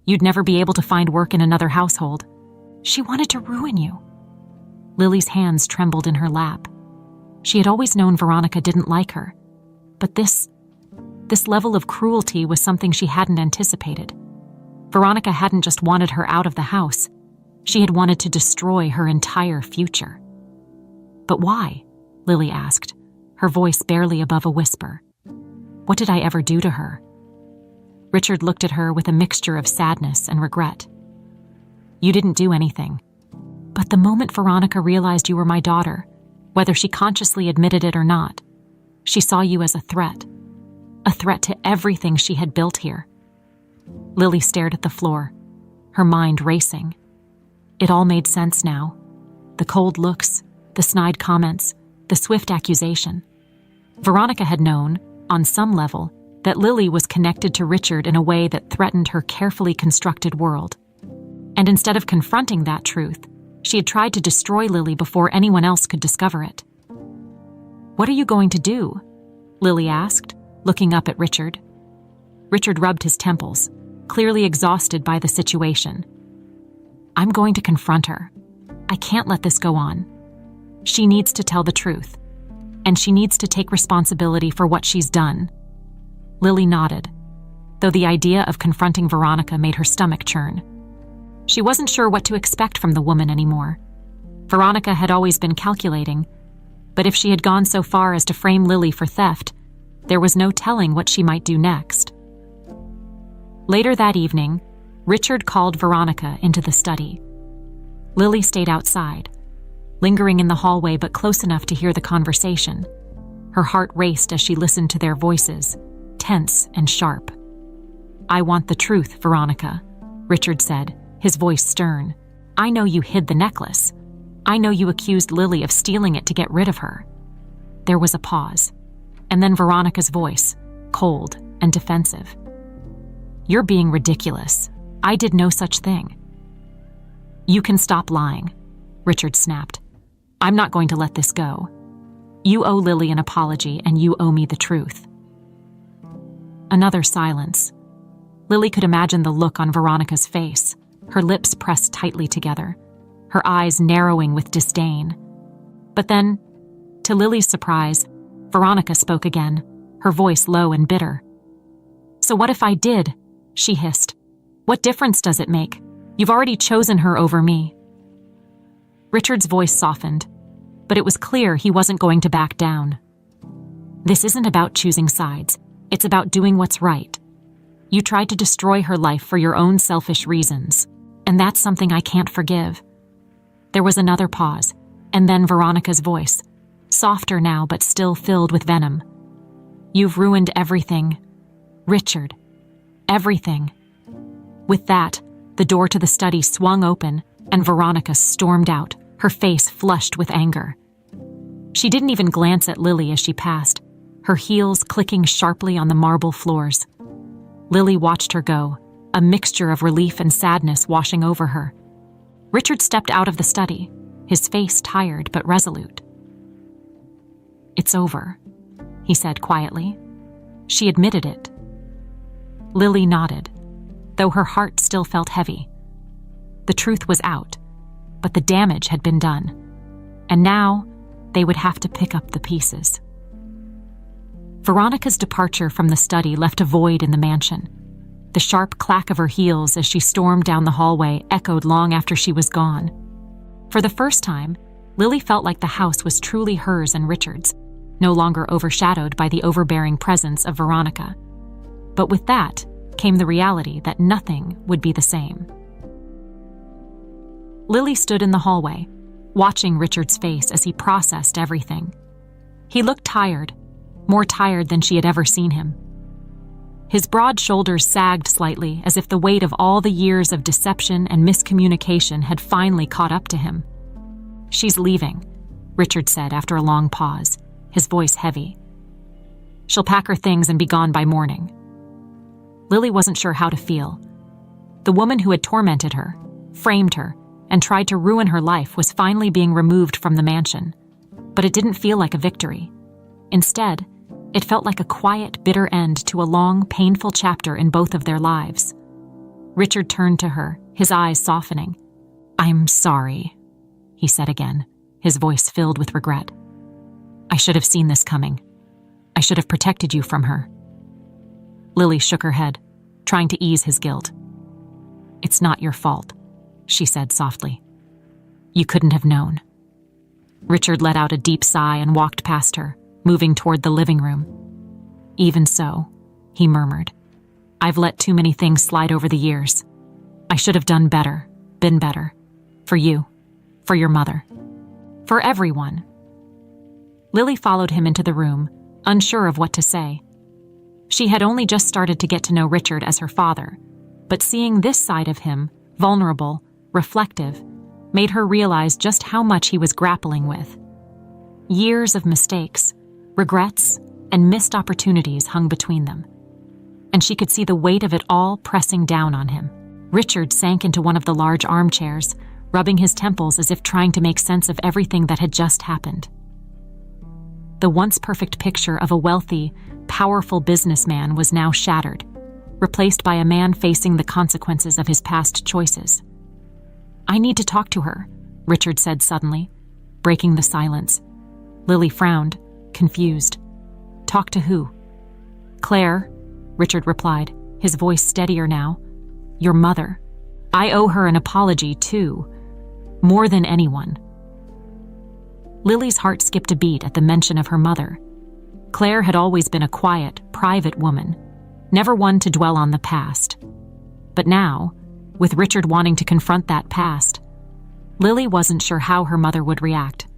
You'd never be able to find work in another household. She wanted to ruin you." Lily's hands trembled in her lap. She had always known Veronica didn't like her, but this level of cruelty was something she hadn't anticipated. Veronica hadn't just wanted her out of the house. She had wanted to destroy her entire future. "But why?" Lily asked, her voice barely above a whisper. "What did I ever do to her?" Richard looked at her with a mixture of sadness and regret. "You didn't do anything. But the moment Veronica realized you were my daughter, whether she consciously admitted it or not, she saw you as a threat to everything she had built here." Lily stared at the floor, her mind racing. It all made sense now. The cold looks, the snide comments, the swift accusation. Veronica had known, on some level, that Lily was connected to Richard in a way that threatened her carefully constructed world. And instead of confronting that truth, she had tried to destroy Lily before anyone else could discover it. "What are you going to do?" Lily asked, looking up at Richard. Richard rubbed his temples, clearly exhausted by the situation. "I'm going to confront her. I can't let this go on. She needs to tell the truth, and she needs to take responsibility for what she's done." Lily nodded, though the idea of confronting Veronica made her stomach churn. She wasn't sure what to expect from the woman anymore. Veronica had always been calculating, but if she had gone so far as to frame Lily for theft, there was no telling what she might do next. Later that evening, Richard called Veronica into the study. Lily stayed outside, lingering in the hallway but close enough to hear the conversation. Her heart raced as she listened to their voices, tense and sharp. "I want the truth, Veronica," Richard said, his voice stern. "I know you hid the necklace. I know you accused Lily of stealing it to get rid of her." There was a pause, and then Veronica's voice, cold and defensive. "You're being ridiculous. I did no such thing." "You can stop lying," Richard snapped. "I'm not going to let this go. You owe Lily an apology, and you owe me the truth." Another silence. Lily could imagine the look on Veronica's face, her lips pressed tightly together, her eyes narrowing with disdain. But then, to Lily's surprise, Veronica spoke again, her voice low and bitter. "So what if I did?" she hissed. "What difference does it make? You've already chosen her over me." Richard's voice softened, but it was clear he wasn't going to back down. "This isn't about choosing sides. It's about doing what's right. You tried to destroy her life for your own selfish reasons, and that's something I can't forgive." There was another pause, and then Veronica's voice, softer now but still filled with venom. "You've ruined everything, Richard. Everything." With that, the door to the study swung open, and Veronica stormed out, her face flushed with anger. She didn't even glance at Lily as she passed, her heels clicking sharply on the marble floors. Lily watched her go, a mixture of relief and sadness washing over her. Richard stepped out of the study, his face tired but resolute. "It's over," he said quietly. She admitted it. Lily nodded, though her heart still felt heavy. The truth was out, but the damage had been done, and now they would have to pick up the pieces. Veronica's departure from the study left a void in the mansion. The sharp clack of her heels as she stormed down the hallway echoed long after she was gone. For the first time, Lily felt like the house was truly hers and Richard's, no longer overshadowed by the overbearing presence of Veronica. But with that came the reality that nothing would be the same. Lily stood in the hallway, watching Richard's face as he processed everything. He looked tired, more tired than she had ever seen him. His broad shoulders sagged slightly as if the weight of all the years of deception and miscommunication had finally caught up to him. "She's leaving," Richard said after a long pause, his voice heavy. "She'll pack her things and be gone by morning." Lily wasn't sure how to feel. The woman who had tormented her, framed her, and tried to ruin her life was finally being removed from the mansion. But it didn't feel like a victory. Instead, it felt like a quiet, bitter end to a long, painful chapter in both of their lives. Richard turned to her, his eyes softening. "I'm sorry," he said again, his voice filled with regret. "I should have seen this coming. I should have protected you from her." Lily shook her head, trying to ease his guilt. "It's not your fault," she said softly. "You couldn't have known." Richard let out a deep sigh and walked past her, moving toward the living room. "Even so," he murmured, "I've let too many things slide over the years. I should have done better, been better. For you, for your mother, for everyone." Lily followed him into the room, unsure of what to say. She had only just started to get to know Richard as her father, but seeing this side of him, vulnerable, reflective, made her realize just how much he was grappling with. Years of mistakes, regrets, and missed opportunities hung between them, and she could see the weight of it all pressing down on him. Richard sank into one of the large armchairs, rubbing his temples as if trying to make sense of everything that had just happened. The once perfect picture of a wealthy, powerful businessman was now shattered, replaced by a man facing the consequences of his past choices. "I need to talk to her," Richard said suddenly, breaking the silence. Lily frowned, confused. "Talk to who?" "Claire," Richard replied, his voice steadier now. "Your mother. I owe her an apology, too. More than anyone." Lily's heart skipped a beat at the mention of her mother. Claire had always been a quiet, private woman, never one to dwell on the past. But now, with Richard wanting to confront that past, Lily wasn't sure how her mother would react.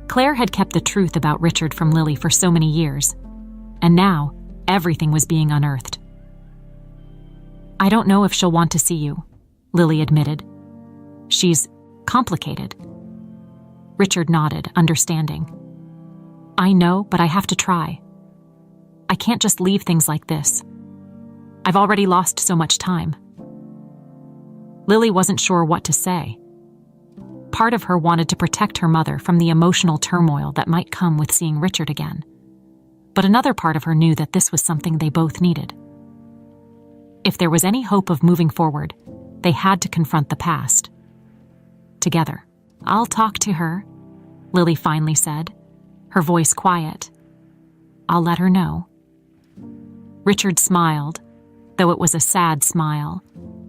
Claire had kept the truth about Richard from Lily for so many years, and now everything was being unearthed. "I don't know if she'll want to see you," Lily admitted. "She's complicated." Richard nodded, understanding. "I know, but I have to try. I can't just leave things like this. I've already lost so much time." Lily wasn't sure what to say. Part of her wanted to protect her mother from the emotional turmoil that might come with seeing Richard again. But another part of her knew that this was something they both needed. If there was any hope of moving forward, they had to confront the past. Together. "I'll talk to her," Lily finally said, her voice quiet. "I'll let her know." Richard smiled, though it was a sad smile,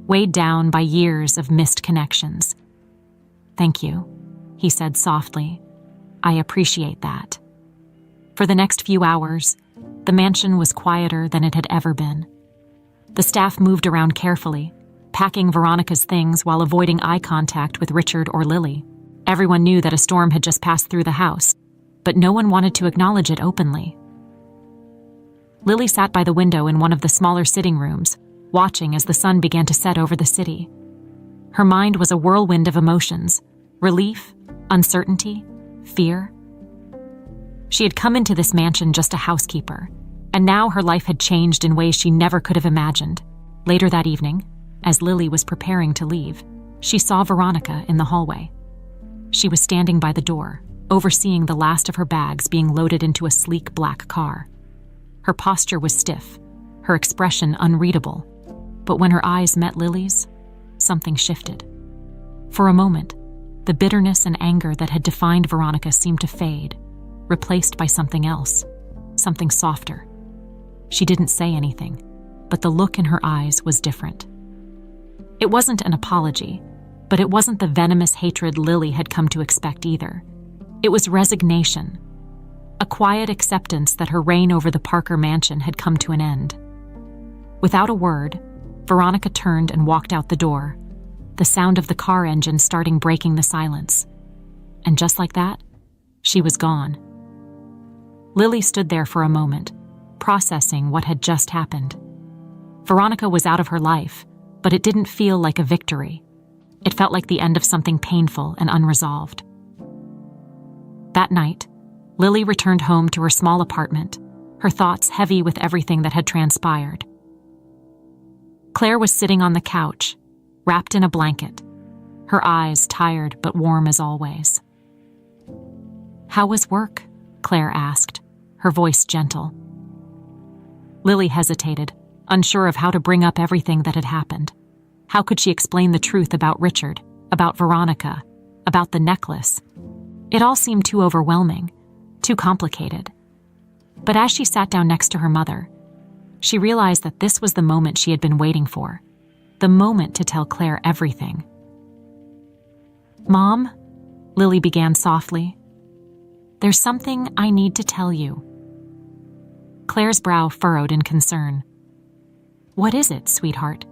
weighed down by years of missed connections. "Thank you," he said softly. "I appreciate that." For the next few hours, the mansion was quieter than it had ever been. The staff moved around carefully, packing Veronica's things while avoiding eye contact with Richard or Lily. Everyone knew that a storm had just passed through the house, but no one wanted to acknowledge it openly. Lily sat by the window in one of the smaller sitting rooms, watching as the sun began to set over the city. Her mind was a whirlwind of emotions, relief, Uncertainty? Fear? She had come into this mansion just a housekeeper, and now her life had changed in ways she never could have imagined. Later that evening, as Lily was preparing to leave, she saw Veronica in the hallway. She was standing by the door, overseeing the last of her bags being loaded into a sleek black car. Her posture was stiff, her expression unreadable, but when her eyes met Lily's, something shifted. For a moment, the bitterness and anger that had defined Veronica seemed to fade, replaced by something else, something softer. She didn't say anything, but the look in her eyes was different. It wasn't an apology, but it wasn't the venomous hatred Lily had come to expect either. It was resignation, a quiet acceptance that her reign over the Parker mansion had come to an end. Without a word, Veronica turned and walked out the door, the sound of the car engine starting breaking the silence. And just like that, she was gone. Lily stood there for a moment, processing what had just happened. Veronica was out of her life, but it didn't feel like a victory. It felt like the end of something painful and unresolved. That night, Lily returned home to her small apartment, her thoughts heavy with everything that had transpired. Claire was sitting on the couch, wrapped in a blanket, her eyes tired but warm as always. "How was work?" Claire asked, her voice gentle. Lily hesitated, unsure of how to bring up everything that had happened. How could she explain the truth about Richard, about Veronica, about the necklace? It all seemed too overwhelming, too complicated. But as she sat down next to her mother, she realized that this was the moment she had been waiting for, the moment to tell Claire everything. "Mom," Lily began softly, "there's something I need to tell you." Claire's brow furrowed in concern. "What is it, sweetheart?"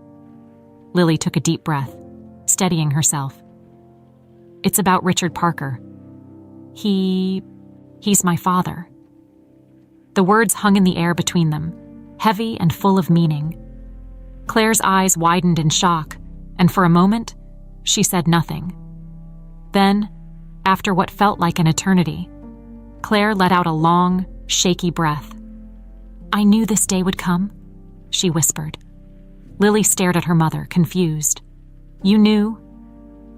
Lily took a deep breath, steadying herself. "It's about Richard Parker. He's my father." The words hung in the air between them, heavy and full of meaning. Claire's eyes widened in shock, and for a moment, she said nothing. Then, after what felt like an eternity, Claire let out a long, shaky breath. "I knew this day would come," she whispered. Lily stared at her mother, confused. "You knew?"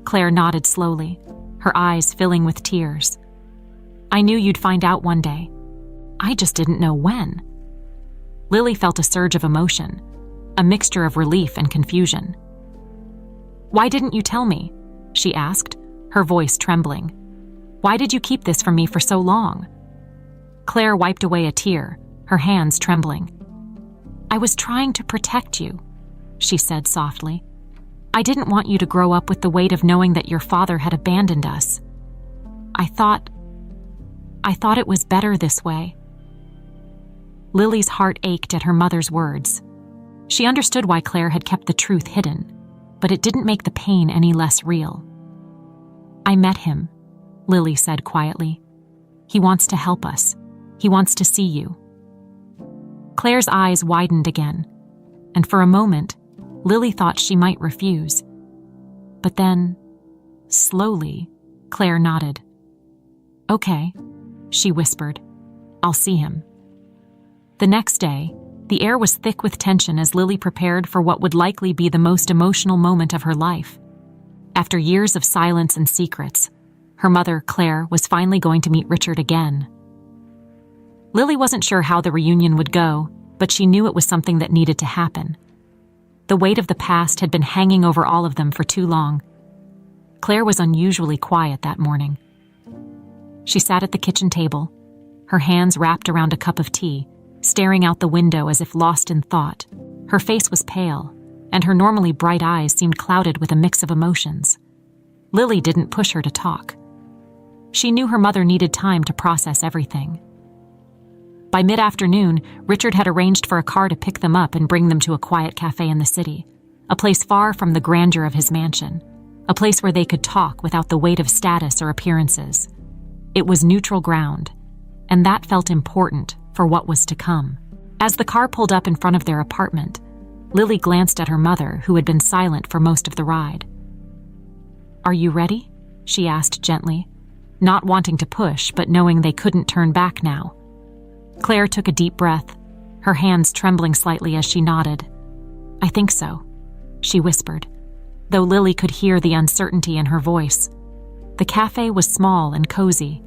Claire nodded slowly, her eyes filling with tears. "I knew you'd find out one day. I just didn't know when." Lily felt a surge of emotion, a mixture of relief and confusion. "Why didn't you tell me?" she asked, her voice trembling. "Why did you keep this from me for so long?" Claire wiped away a tear, her hands trembling. "I was trying to protect you," she said softly. "I didn't want you to grow up with the weight of knowing that your father had abandoned us. I thought it was better this way." Lily's heart ached at her mother's words. She understood why Claire had kept the truth hidden, but it didn't make the pain any less real. "I met him," Lily said quietly. "He wants to help us. He wants to see you." Claire's eyes widened again, and for a moment, Lily thought she might refuse. But then, slowly, Claire nodded. "Okay," she whispered. "I'll see him." The next day, the air was thick with tension as Lily prepared for what would likely be the most emotional moment of her life. After years of silence and secrets, her mother, Claire, was finally going to meet Richard again. Lily wasn't sure how the reunion would go, but she knew it was something that needed to happen. The weight of the past had been hanging over all of them for too long. Claire was unusually quiet that morning. She sat at the kitchen table, her hands wrapped around a cup of tea, staring out the window as if lost in thought. Her face was pale, and her normally bright eyes seemed clouded with a mix of emotions. Lily didn't push her to talk. She knew her mother needed time to process everything. By mid-afternoon, Richard had arranged for a car to pick them up and bring them to a quiet cafe in the city, a place far from the grandeur of his mansion, a place where they could talk without the weight of status or appearances. It was neutral ground, and that felt important for what was to come. As the car pulled up in front of their apartment, Lily glanced at her mother, who had been silent for most of the ride. "Are you ready?" she asked gently, not wanting to push but knowing they couldn't turn back now. Claire took a deep breath, her hands trembling slightly as she nodded. "I think so," she whispered, though Lily could hear the uncertainty in her voice. The cafe was small and cozy,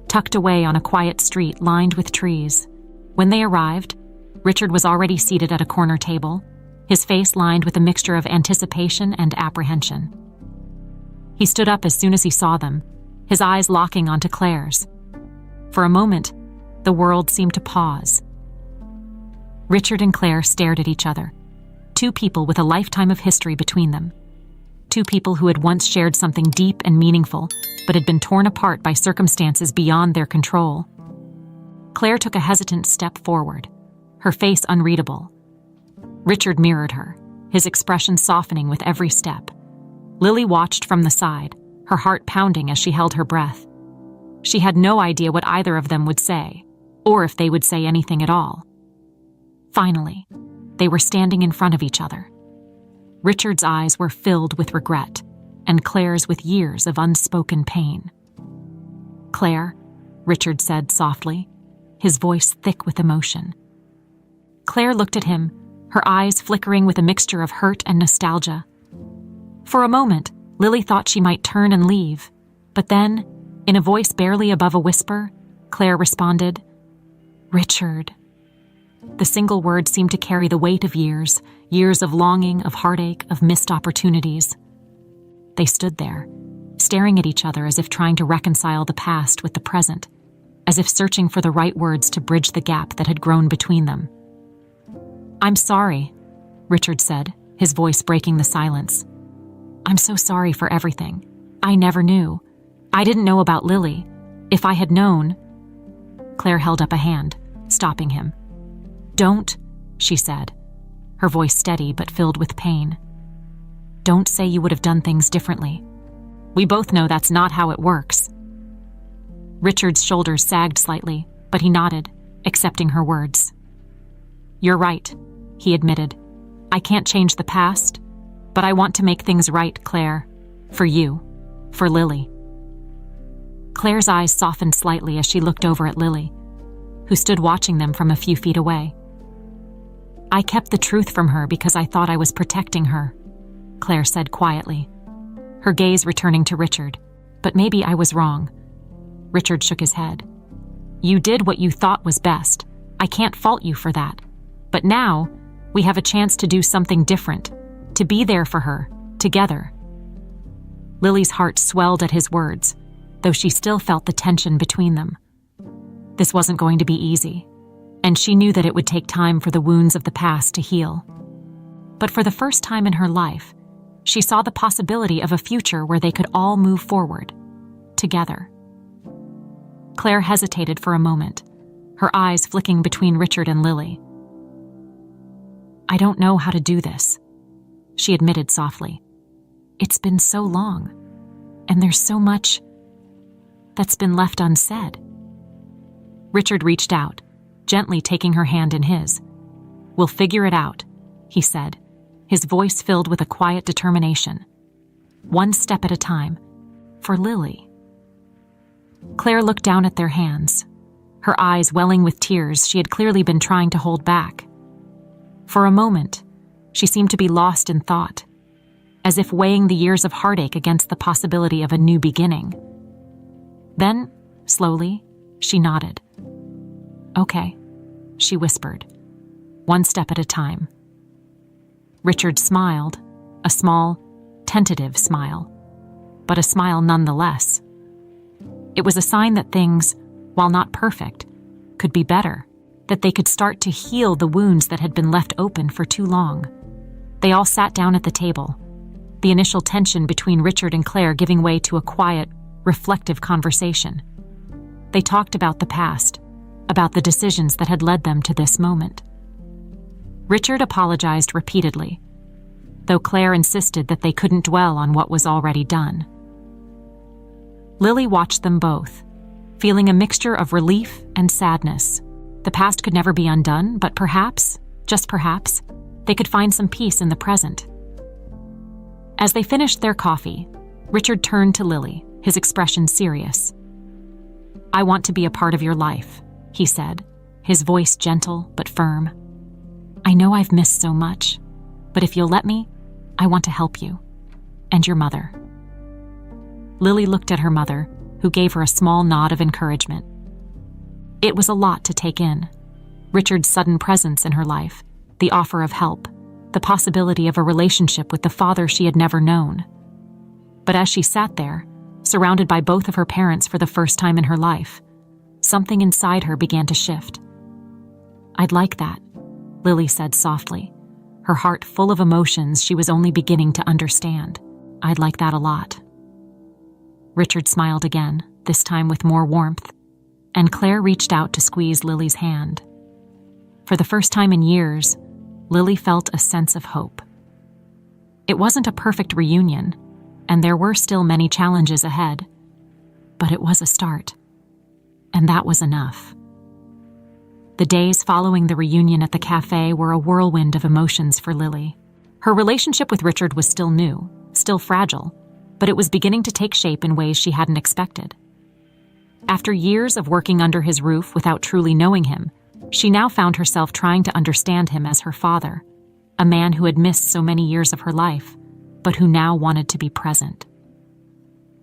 tucked away on a quiet street lined with trees. When they arrived, Richard was already seated at a corner table, his face lined with a mixture of anticipation and apprehension. He stood up as soon as he saw them, his eyes locking onto Claire's. For a moment, the world seemed to pause. Richard and Claire stared at each other, two people with a lifetime of history between them. Two people who had once shared something deep and meaningful, but had been torn apart by circumstances beyond their control. Claire took a hesitant step forward, her face unreadable. Richard mirrored her, his expression softening with every step. Lily watched from the side, her heart pounding as she held her breath. She had no idea what either of them would say, or if they would say anything at all. Finally, they were standing in front of each other. Richard's eyes were filled with regret, and Claire's with years of unspoken pain. "Claire," Richard said softly, his voice thick with emotion. Claire looked at him, her eyes flickering with a mixture of hurt and nostalgia. For a moment, Lily thought she might turn and leave, but then, in a voice barely above a whisper, Claire responded, "Richard." The single word seemed to carry the weight of years of longing, of heartache, of missed opportunities. They stood there, staring at each other as if trying to reconcile the past with the present, as if searching for the right words to bridge the gap that had grown between them. "I'm sorry," Richard said, his voice breaking the silence. "I'm so sorry for everything. I never knew. I didn't know about Lily. If I had known—" Claire held up a hand, stopping him. "Don't," she said, her voice steady but filled with pain. "Don't say you would have done things differently. We both know that's not how it works." Richard's shoulders sagged slightly, but he nodded, accepting her words. "You're right," he admitted. "I can't change the past, but I want to make things right, Claire. For you. For Lily." Claire's eyes softened slightly as she looked over at Lily, who stood watching them from a few feet away. "I kept the truth from her because I thought I was protecting her," Claire said quietly, her gaze returning to Richard. "But maybe I was wrong." Richard shook his head. "You did what you thought was best. I can't fault you for that. But now, we have a chance to do something different, to be there for her, together." Lily's heart swelled at his words, though she still felt the tension between them. This wasn't going to be easy, and she knew that it would take time for the wounds of the past to heal. But for the first time in her life, she saw the possibility of a future where they could all move forward, together. Claire hesitated for a moment, her eyes flicking between Richard and Lily. "I don't know how to do this," she admitted softly. "It's been so long, and there's so much that's been left unsaid." Richard reached out, gently taking her hand in his. "We'll figure it out," he said, his voice filled with a quiet determination. "One step at a time, for Lily." Claire looked down at their hands, her eyes welling with tears she had clearly been trying to hold back. For a moment, she seemed to be lost in thought, as if weighing the years of heartache against the possibility of a new beginning. Then, slowly, she nodded. "Okay," she whispered, "one step at a time." Richard smiled, a small, tentative smile, but a smile nonetheless. It was a sign that things, while not perfect, could be better, that they could start to heal the wounds that had been left open for too long. They all sat down at the table, the initial tension between Richard and Claire giving way to a quiet, reflective conversation. They talked about the past, about the decisions that had led them to this moment. Richard apologized repeatedly, though Claire insisted that they couldn't dwell on what was already done. Lily watched them both, feeling a mixture of relief and sadness. The past could never be undone, but perhaps, just perhaps, they could find some peace in the present. As they finished their coffee, Richard turned to Lily, his expression serious. "I want to be a part of your life," he said, his voice gentle but firm. "I know I've missed so much, but if you'll let me, I want to help you. And your mother." Lily looked at her mother, who gave her a small nod of encouragement. It was a lot to take in. Richard's sudden presence in her life, the offer of help, the possibility of a relationship with the father she had never known. But as she sat there, surrounded by both of her parents for the first time in her life, something inside her began to shift. "I'd like that," Lily said softly, her heart full of emotions she was only beginning to understand. "I'd like that a lot." Richard smiled again, this time with more warmth, and Claire reached out to squeeze Lily's hand. For the first time in years, Lily felt a sense of hope. It wasn't a perfect reunion, and there were still many challenges ahead, but it was a start, and that was enough. The days following the reunion at the cafe were a whirlwind of emotions for Lily. Her relationship with Richard was still new, still fragile, but it was beginning to take shape in ways she hadn't expected. After years of working under his roof without truly knowing him, she now found herself trying to understand him as her father, a man who had missed so many years of her life, but who now wanted to be present.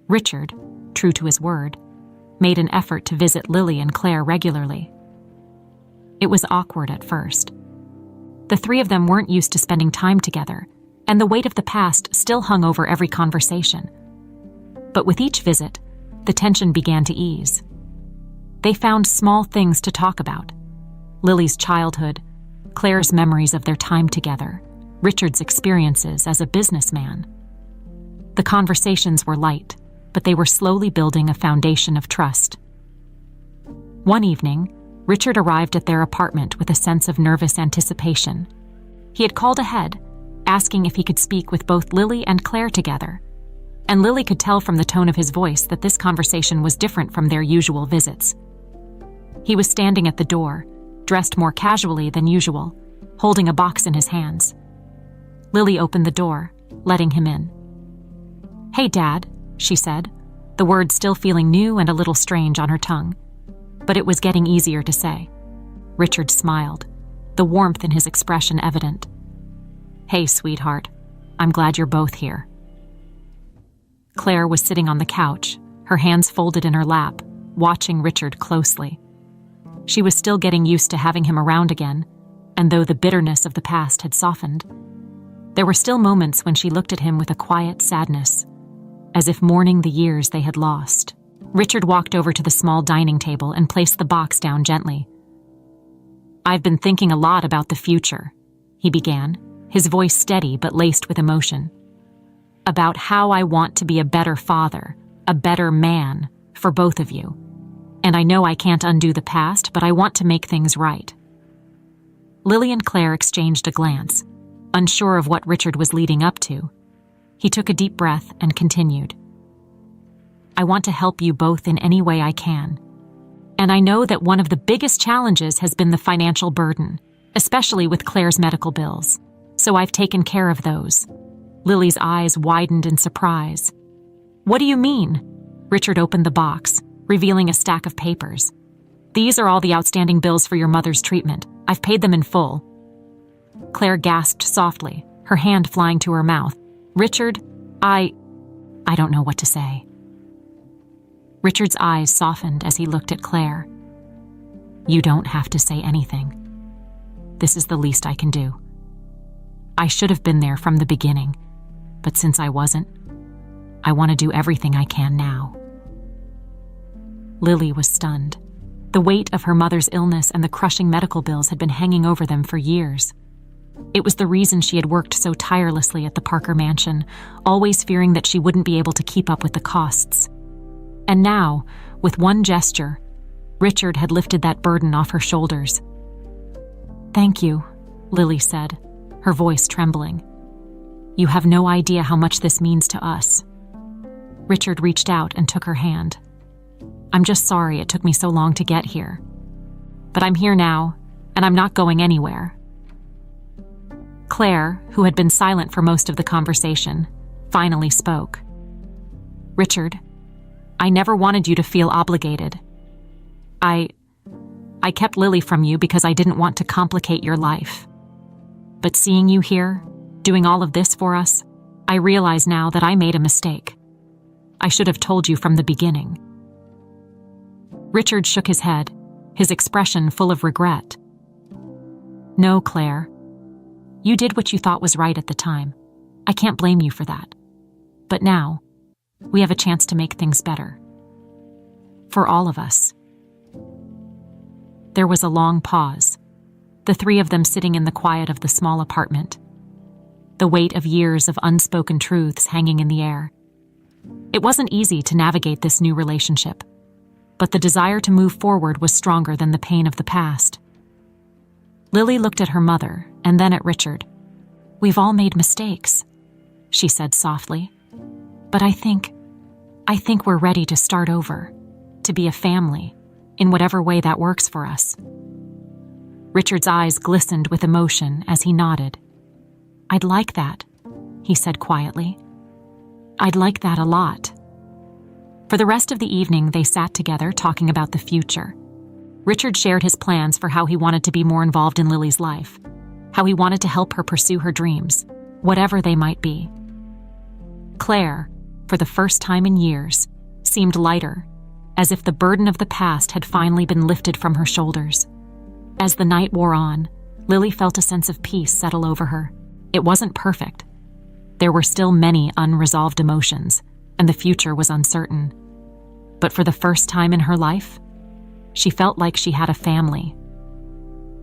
Richard, true to his word, made an effort to visit Lily and Claire regularly. It was awkward at first. The three of them weren't used to spending time together, and the weight of the past still hung over every conversation. But with each visit, the tension began to ease. They found small things to talk about: Lily's childhood, Claire's memories of their time together, Richard's experiences as a businessman. The conversations were light, but they were slowly building a foundation of trust. One evening, Richard arrived at their apartment with a sense of nervous anticipation. He had called ahead, asking if he could speak with both Lily and Claire together, and Lily could tell from the tone of his voice that this conversation was different from their usual visits. He was standing at the door, dressed more casually than usual, holding a box in his hands. Lily opened the door, letting him in. "Hey, Dad," she said, the words still feeling new and a little strange on her tongue. But it was getting easier to say. Richard smiled, the warmth in his expression evident. "Hey, sweetheart. I'm glad you're both here." Claire was sitting on the couch, her hands folded in her lap, watching Richard closely. She was still getting used to having him around again, and though the bitterness of the past had softened, there were still moments when she looked at him with a quiet sadness, as if mourning the years they had lost. Richard walked over to the small dining table and placed the box down gently. "I've been thinking a lot about the future," he began, his voice steady but laced with emotion. "About how I want to be a better father, a better man, for both of you. And I know I can't undo the past, but I want to make things right." Lily and Claire exchanged a glance, unsure of what Richard was leading up to. He took a deep breath and continued. "I want to help you both in any way I can. And I know that one of the biggest challenges has been the financial burden, especially with Claire's medical bills. So I've taken care of those." Lily's eyes widened in surprise. "What do you mean?" Richard opened the box, revealing a stack of papers. "These are all the outstanding bills for your mother's treatment. I've paid them in full." Claire gasped softly, her hand flying to her mouth. "Richard, I don't know what to say." Richard's eyes softened as he looked at Claire. "You don't have to say anything. This is the least I can do. I should have been there from the beginning, but since I wasn't, I want to do everything I can now." Lily was stunned. The weight of her mother's illness and the crushing medical bills had been hanging over them for years. It was the reason she had worked so tirelessly at the Parker mansion, always fearing that she wouldn't be able to keep up with the costs. And now, with one gesture, Richard had lifted that burden off her shoulders. "Thank you," Lily said, her voice trembling. "You have no idea how much this means to us." Richard reached out and took her hand. "I'm just sorry it took me so long to get here. But I'm here now, and I'm not going anywhere." Claire, who had been silent for most of the conversation, finally spoke. "Richard, I never wanted you to feel obligated. I kept Lily from you because I didn't want to complicate your life. But seeing you here, doing all of this for us, I realize now that I made a mistake. I should have told you from the beginning." Richard shook his head, his expression full of regret. "No, Claire. You did what you thought was right at the time. I can't blame you for that. But now, we have a chance to make things better. For all of us." There was a long pause, the three of them sitting in the quiet of the small apartment, the weight of years of unspoken truths hanging in the air. It wasn't easy to navigate this new relationship, but the desire to move forward was stronger than the pain of the past. Lily looked at her mother and then at Richard. "We've all made mistakes," she said softly. "But I think we're ready to start over, to be a family, in whatever way that works for us." Richard's eyes glistened with emotion as he nodded. "I'd like that," he said quietly. "I'd like that a lot." For the rest of the evening, they sat together talking about the future. Richard shared his plans for how he wanted to be more involved in Lily's life, how he wanted to help her pursue her dreams, whatever they might be. Claire, for the first time in years, seemed lighter, as if the burden of the past had finally been lifted from her shoulders. As the night wore on, Lily felt a sense of peace settle over her. It wasn't perfect. There were still many unresolved emotions, and the future was uncertain. But for the first time in her life, she felt like she had a family.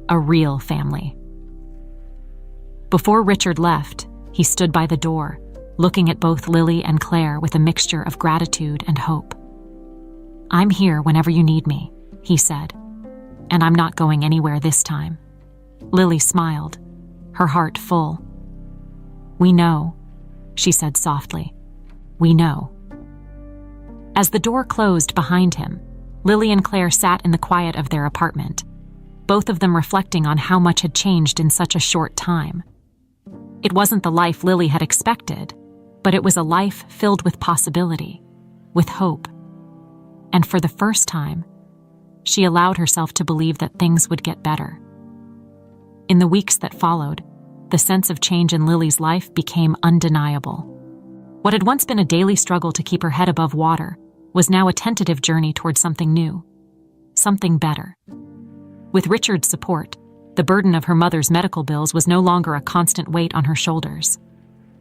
A real family. Before Richard left, he stood by the door, looking at both Lily and Claire with a mixture of gratitude and hope. "I'm here whenever you need me," he said, "and I'm not going anywhere this time." Lily smiled, her heart full. "We know," she said softly. "We know." As the door closed behind him, Lily and Claire sat in the quiet of their apartment, both of them reflecting on how much had changed in such a short time. It wasn't the life Lily had expected, but it was a life filled with possibility, with hope. And for the first time, she allowed herself to believe that things would get better. In the weeks that followed, the sense of change in Lily's life became undeniable. What had once been a daily struggle to keep her head above water was now a tentative journey toward something new, something better. With Richard's support, the burden of her mother's medical bills was no longer a constant weight on her shoulders.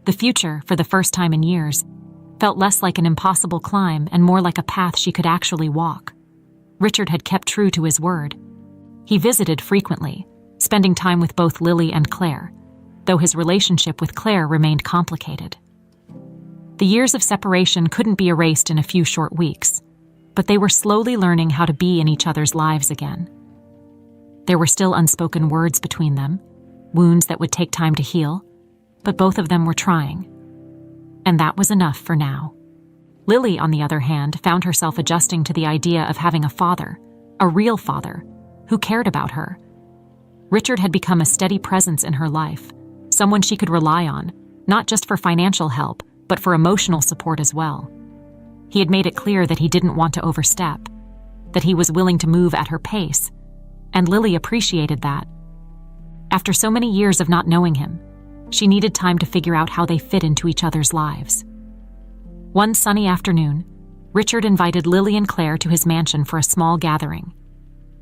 The future, for the first time in years, felt less like an impossible climb and more like a path she could actually walk. Richard had kept true to his word. He visited frequently, spending time with both Lily and Claire, though his relationship with Claire remained complicated. The years of separation couldn't be erased in a few short weeks, but they were slowly learning how to be in each other's lives again. There were still unspoken words between them, wounds that would take time to heal, but both of them were trying. And that was enough for now. Lily, on the other hand, found herself adjusting to the idea of having a father, a real father, who cared about her. Richard had become a steady presence in her life, someone she could rely on, not just for financial help, but for emotional support as well. He had made it clear that he didn't want to overstep, that he was willing to move at her pace, and Lily appreciated that. After so many years of not knowing him, she needed time to figure out how they fit into each other's lives. One sunny afternoon, Richard invited Lily and Claire to his mansion for a small gathering.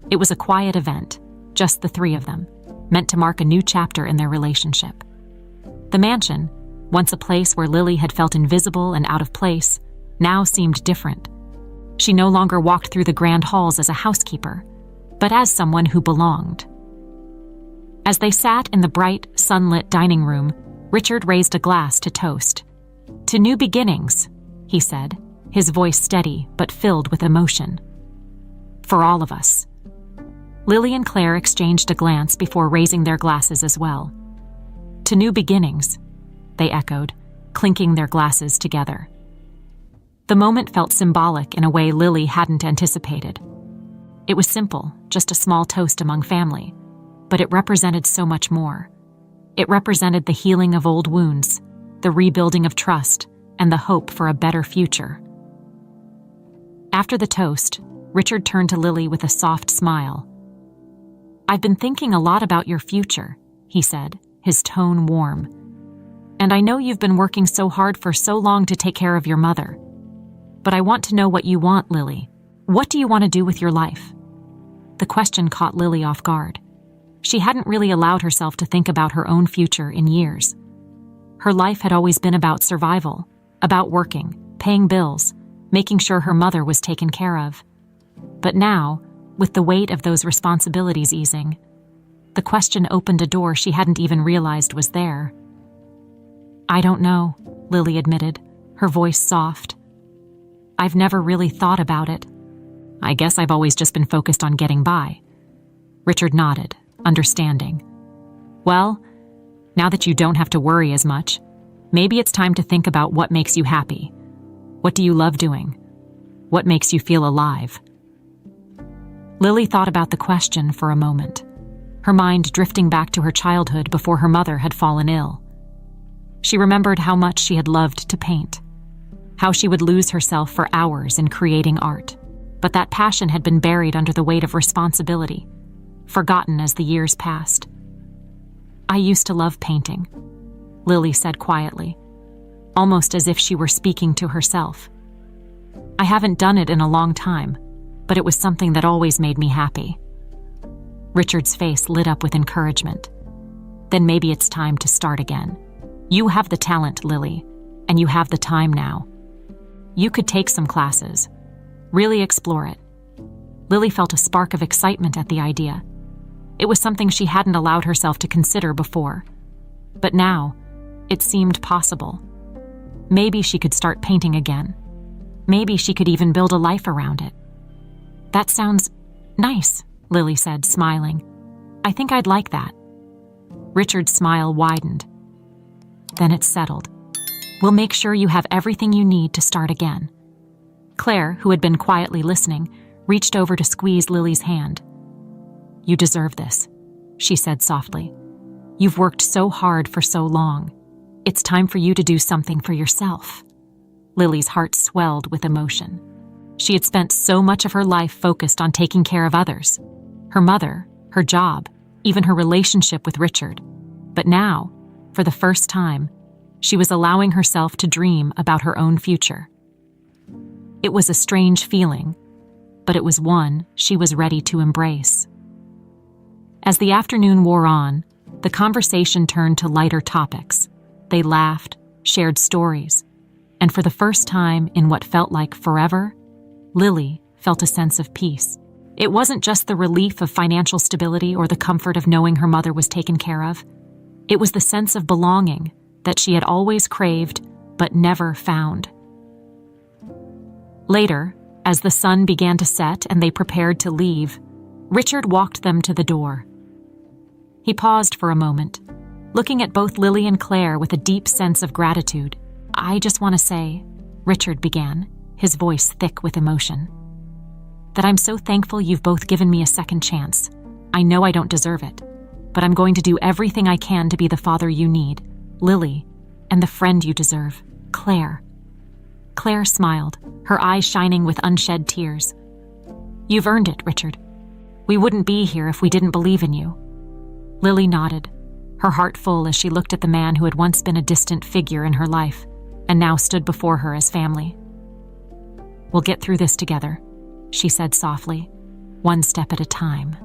It was a quiet event, just the three of them, meant to mark a new chapter in their relationship. The mansion, once a place where Lily had felt invisible and out of place, now seemed different. She no longer walked through the grand halls as a housekeeper, but as someone who belonged. As they sat in the bright, sunlit dining room, Richard raised a glass to toast. "To new beginnings," he said, his voice steady but filled with emotion. "For all of us." Lily and Claire exchanged a glance before raising their glasses as well. "To new beginnings," they echoed, clinking their glasses together. The moment felt symbolic in a way Lily hadn't anticipated. It was simple, just a small toast among family, but it represented so much more. It represented the healing of old wounds, the rebuilding of trust, and the hope for a better future. After the toast, Richard turned to Lily with a soft smile. "I've been thinking a lot about your future," he said, his tone warm. "And I know you've been working so hard for so long to take care of your mother. But I want to know what you want, Lily. What do you want to do with your life?" The question caught Lily off guard. She hadn't really allowed herself to think about her own future in years. Her life had always been about survival, about working, paying bills, making sure her mother was taken care of. But now, with the weight of those responsibilities easing, the question opened a door she hadn't even realized was there. "I don't know," Lily admitted, her voice soft. "I've never really thought about it. I guess I've always just been focused on getting by." Richard nodded, understanding. "Well, now that you don't have to worry as much, maybe it's time to think about what makes you happy. What do you love doing? What makes you feel alive?" Lily thought about the question for a moment, her mind drifting back to her childhood before her mother had fallen ill. She remembered how much she had loved to paint, how she would lose herself for hours in creating art, but that passion had been buried under the weight of responsibility, forgotten as the years passed. "I used to love painting," Lily said quietly, almost as if she were speaking to herself. "I haven't done it in a long time, but it was something that always made me happy." Richard's face lit up with encouragement. "Then maybe it's time to start again. You have the talent, Lily, and you have the time now. You could take some classes, really explore it." Lily felt a spark of excitement at the idea. It was something she hadn't allowed herself to consider before. But now, it seemed possible. Maybe she could start painting again. Maybe she could even build a life around it. "That sounds nice," Lily said, smiling. "I think I'd like that." Richard's smile widened. "Then it's settled. We'll make sure you have everything you need to start again." Claire, who had been quietly listening, reached over to squeeze Lily's hand. "You deserve this," she said softly. "You've worked so hard for so long. It's time for you to do something for yourself." Lily's heart swelled with emotion. She had spent so much of her life focused on taking care of others, her mother, her job, even her relationship with Richard. But now, for the first time, she was allowing herself to dream about her own future. It was a strange feeling, but it was one she was ready to embrace. As the afternoon wore on, the conversation turned to lighter topics. They laughed, shared stories, and for the first time in what felt like forever, Lily felt a sense of peace. It wasn't just the relief of financial stability or the comfort of knowing her mother was taken care of. It was the sense of belonging that she had always craved but never found. Later, as the sun began to set and they prepared to leave, Richard walked them to the door. He paused for a moment, looking at both Lily and Claire with a deep sense of gratitude. "I just want to say," Richard began, his voice thick with emotion, "that I'm so thankful you've both given me a second chance. I know I don't deserve it, but I'm going to do everything I can to be the father you need, Lily, and the friend you deserve, Claire." Claire smiled, her eyes shining with unshed tears. "You've earned it, Richard. We wouldn't be here if we didn't believe in you." Lily nodded, her heart full as she looked at the man who had once been a distant figure in her life and now stood before her as family. "We'll get through this together," she said softly, "one step at a time."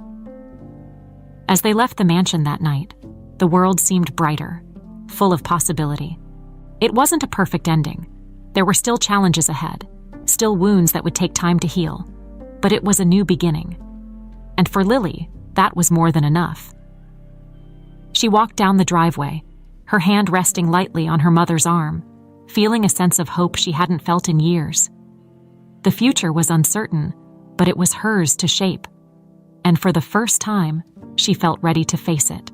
As they left the mansion that night, the world seemed brighter, full of possibility. It wasn't a perfect ending. There were still challenges ahead, still wounds that would take time to heal, but it was a new beginning. And for Lily, that was more than enough. She walked down the driveway, her hand resting lightly on her mother's arm, feeling a sense of hope she hadn't felt in years. The future was uncertain, but it was hers to shape. And for the first time, she felt ready to face it.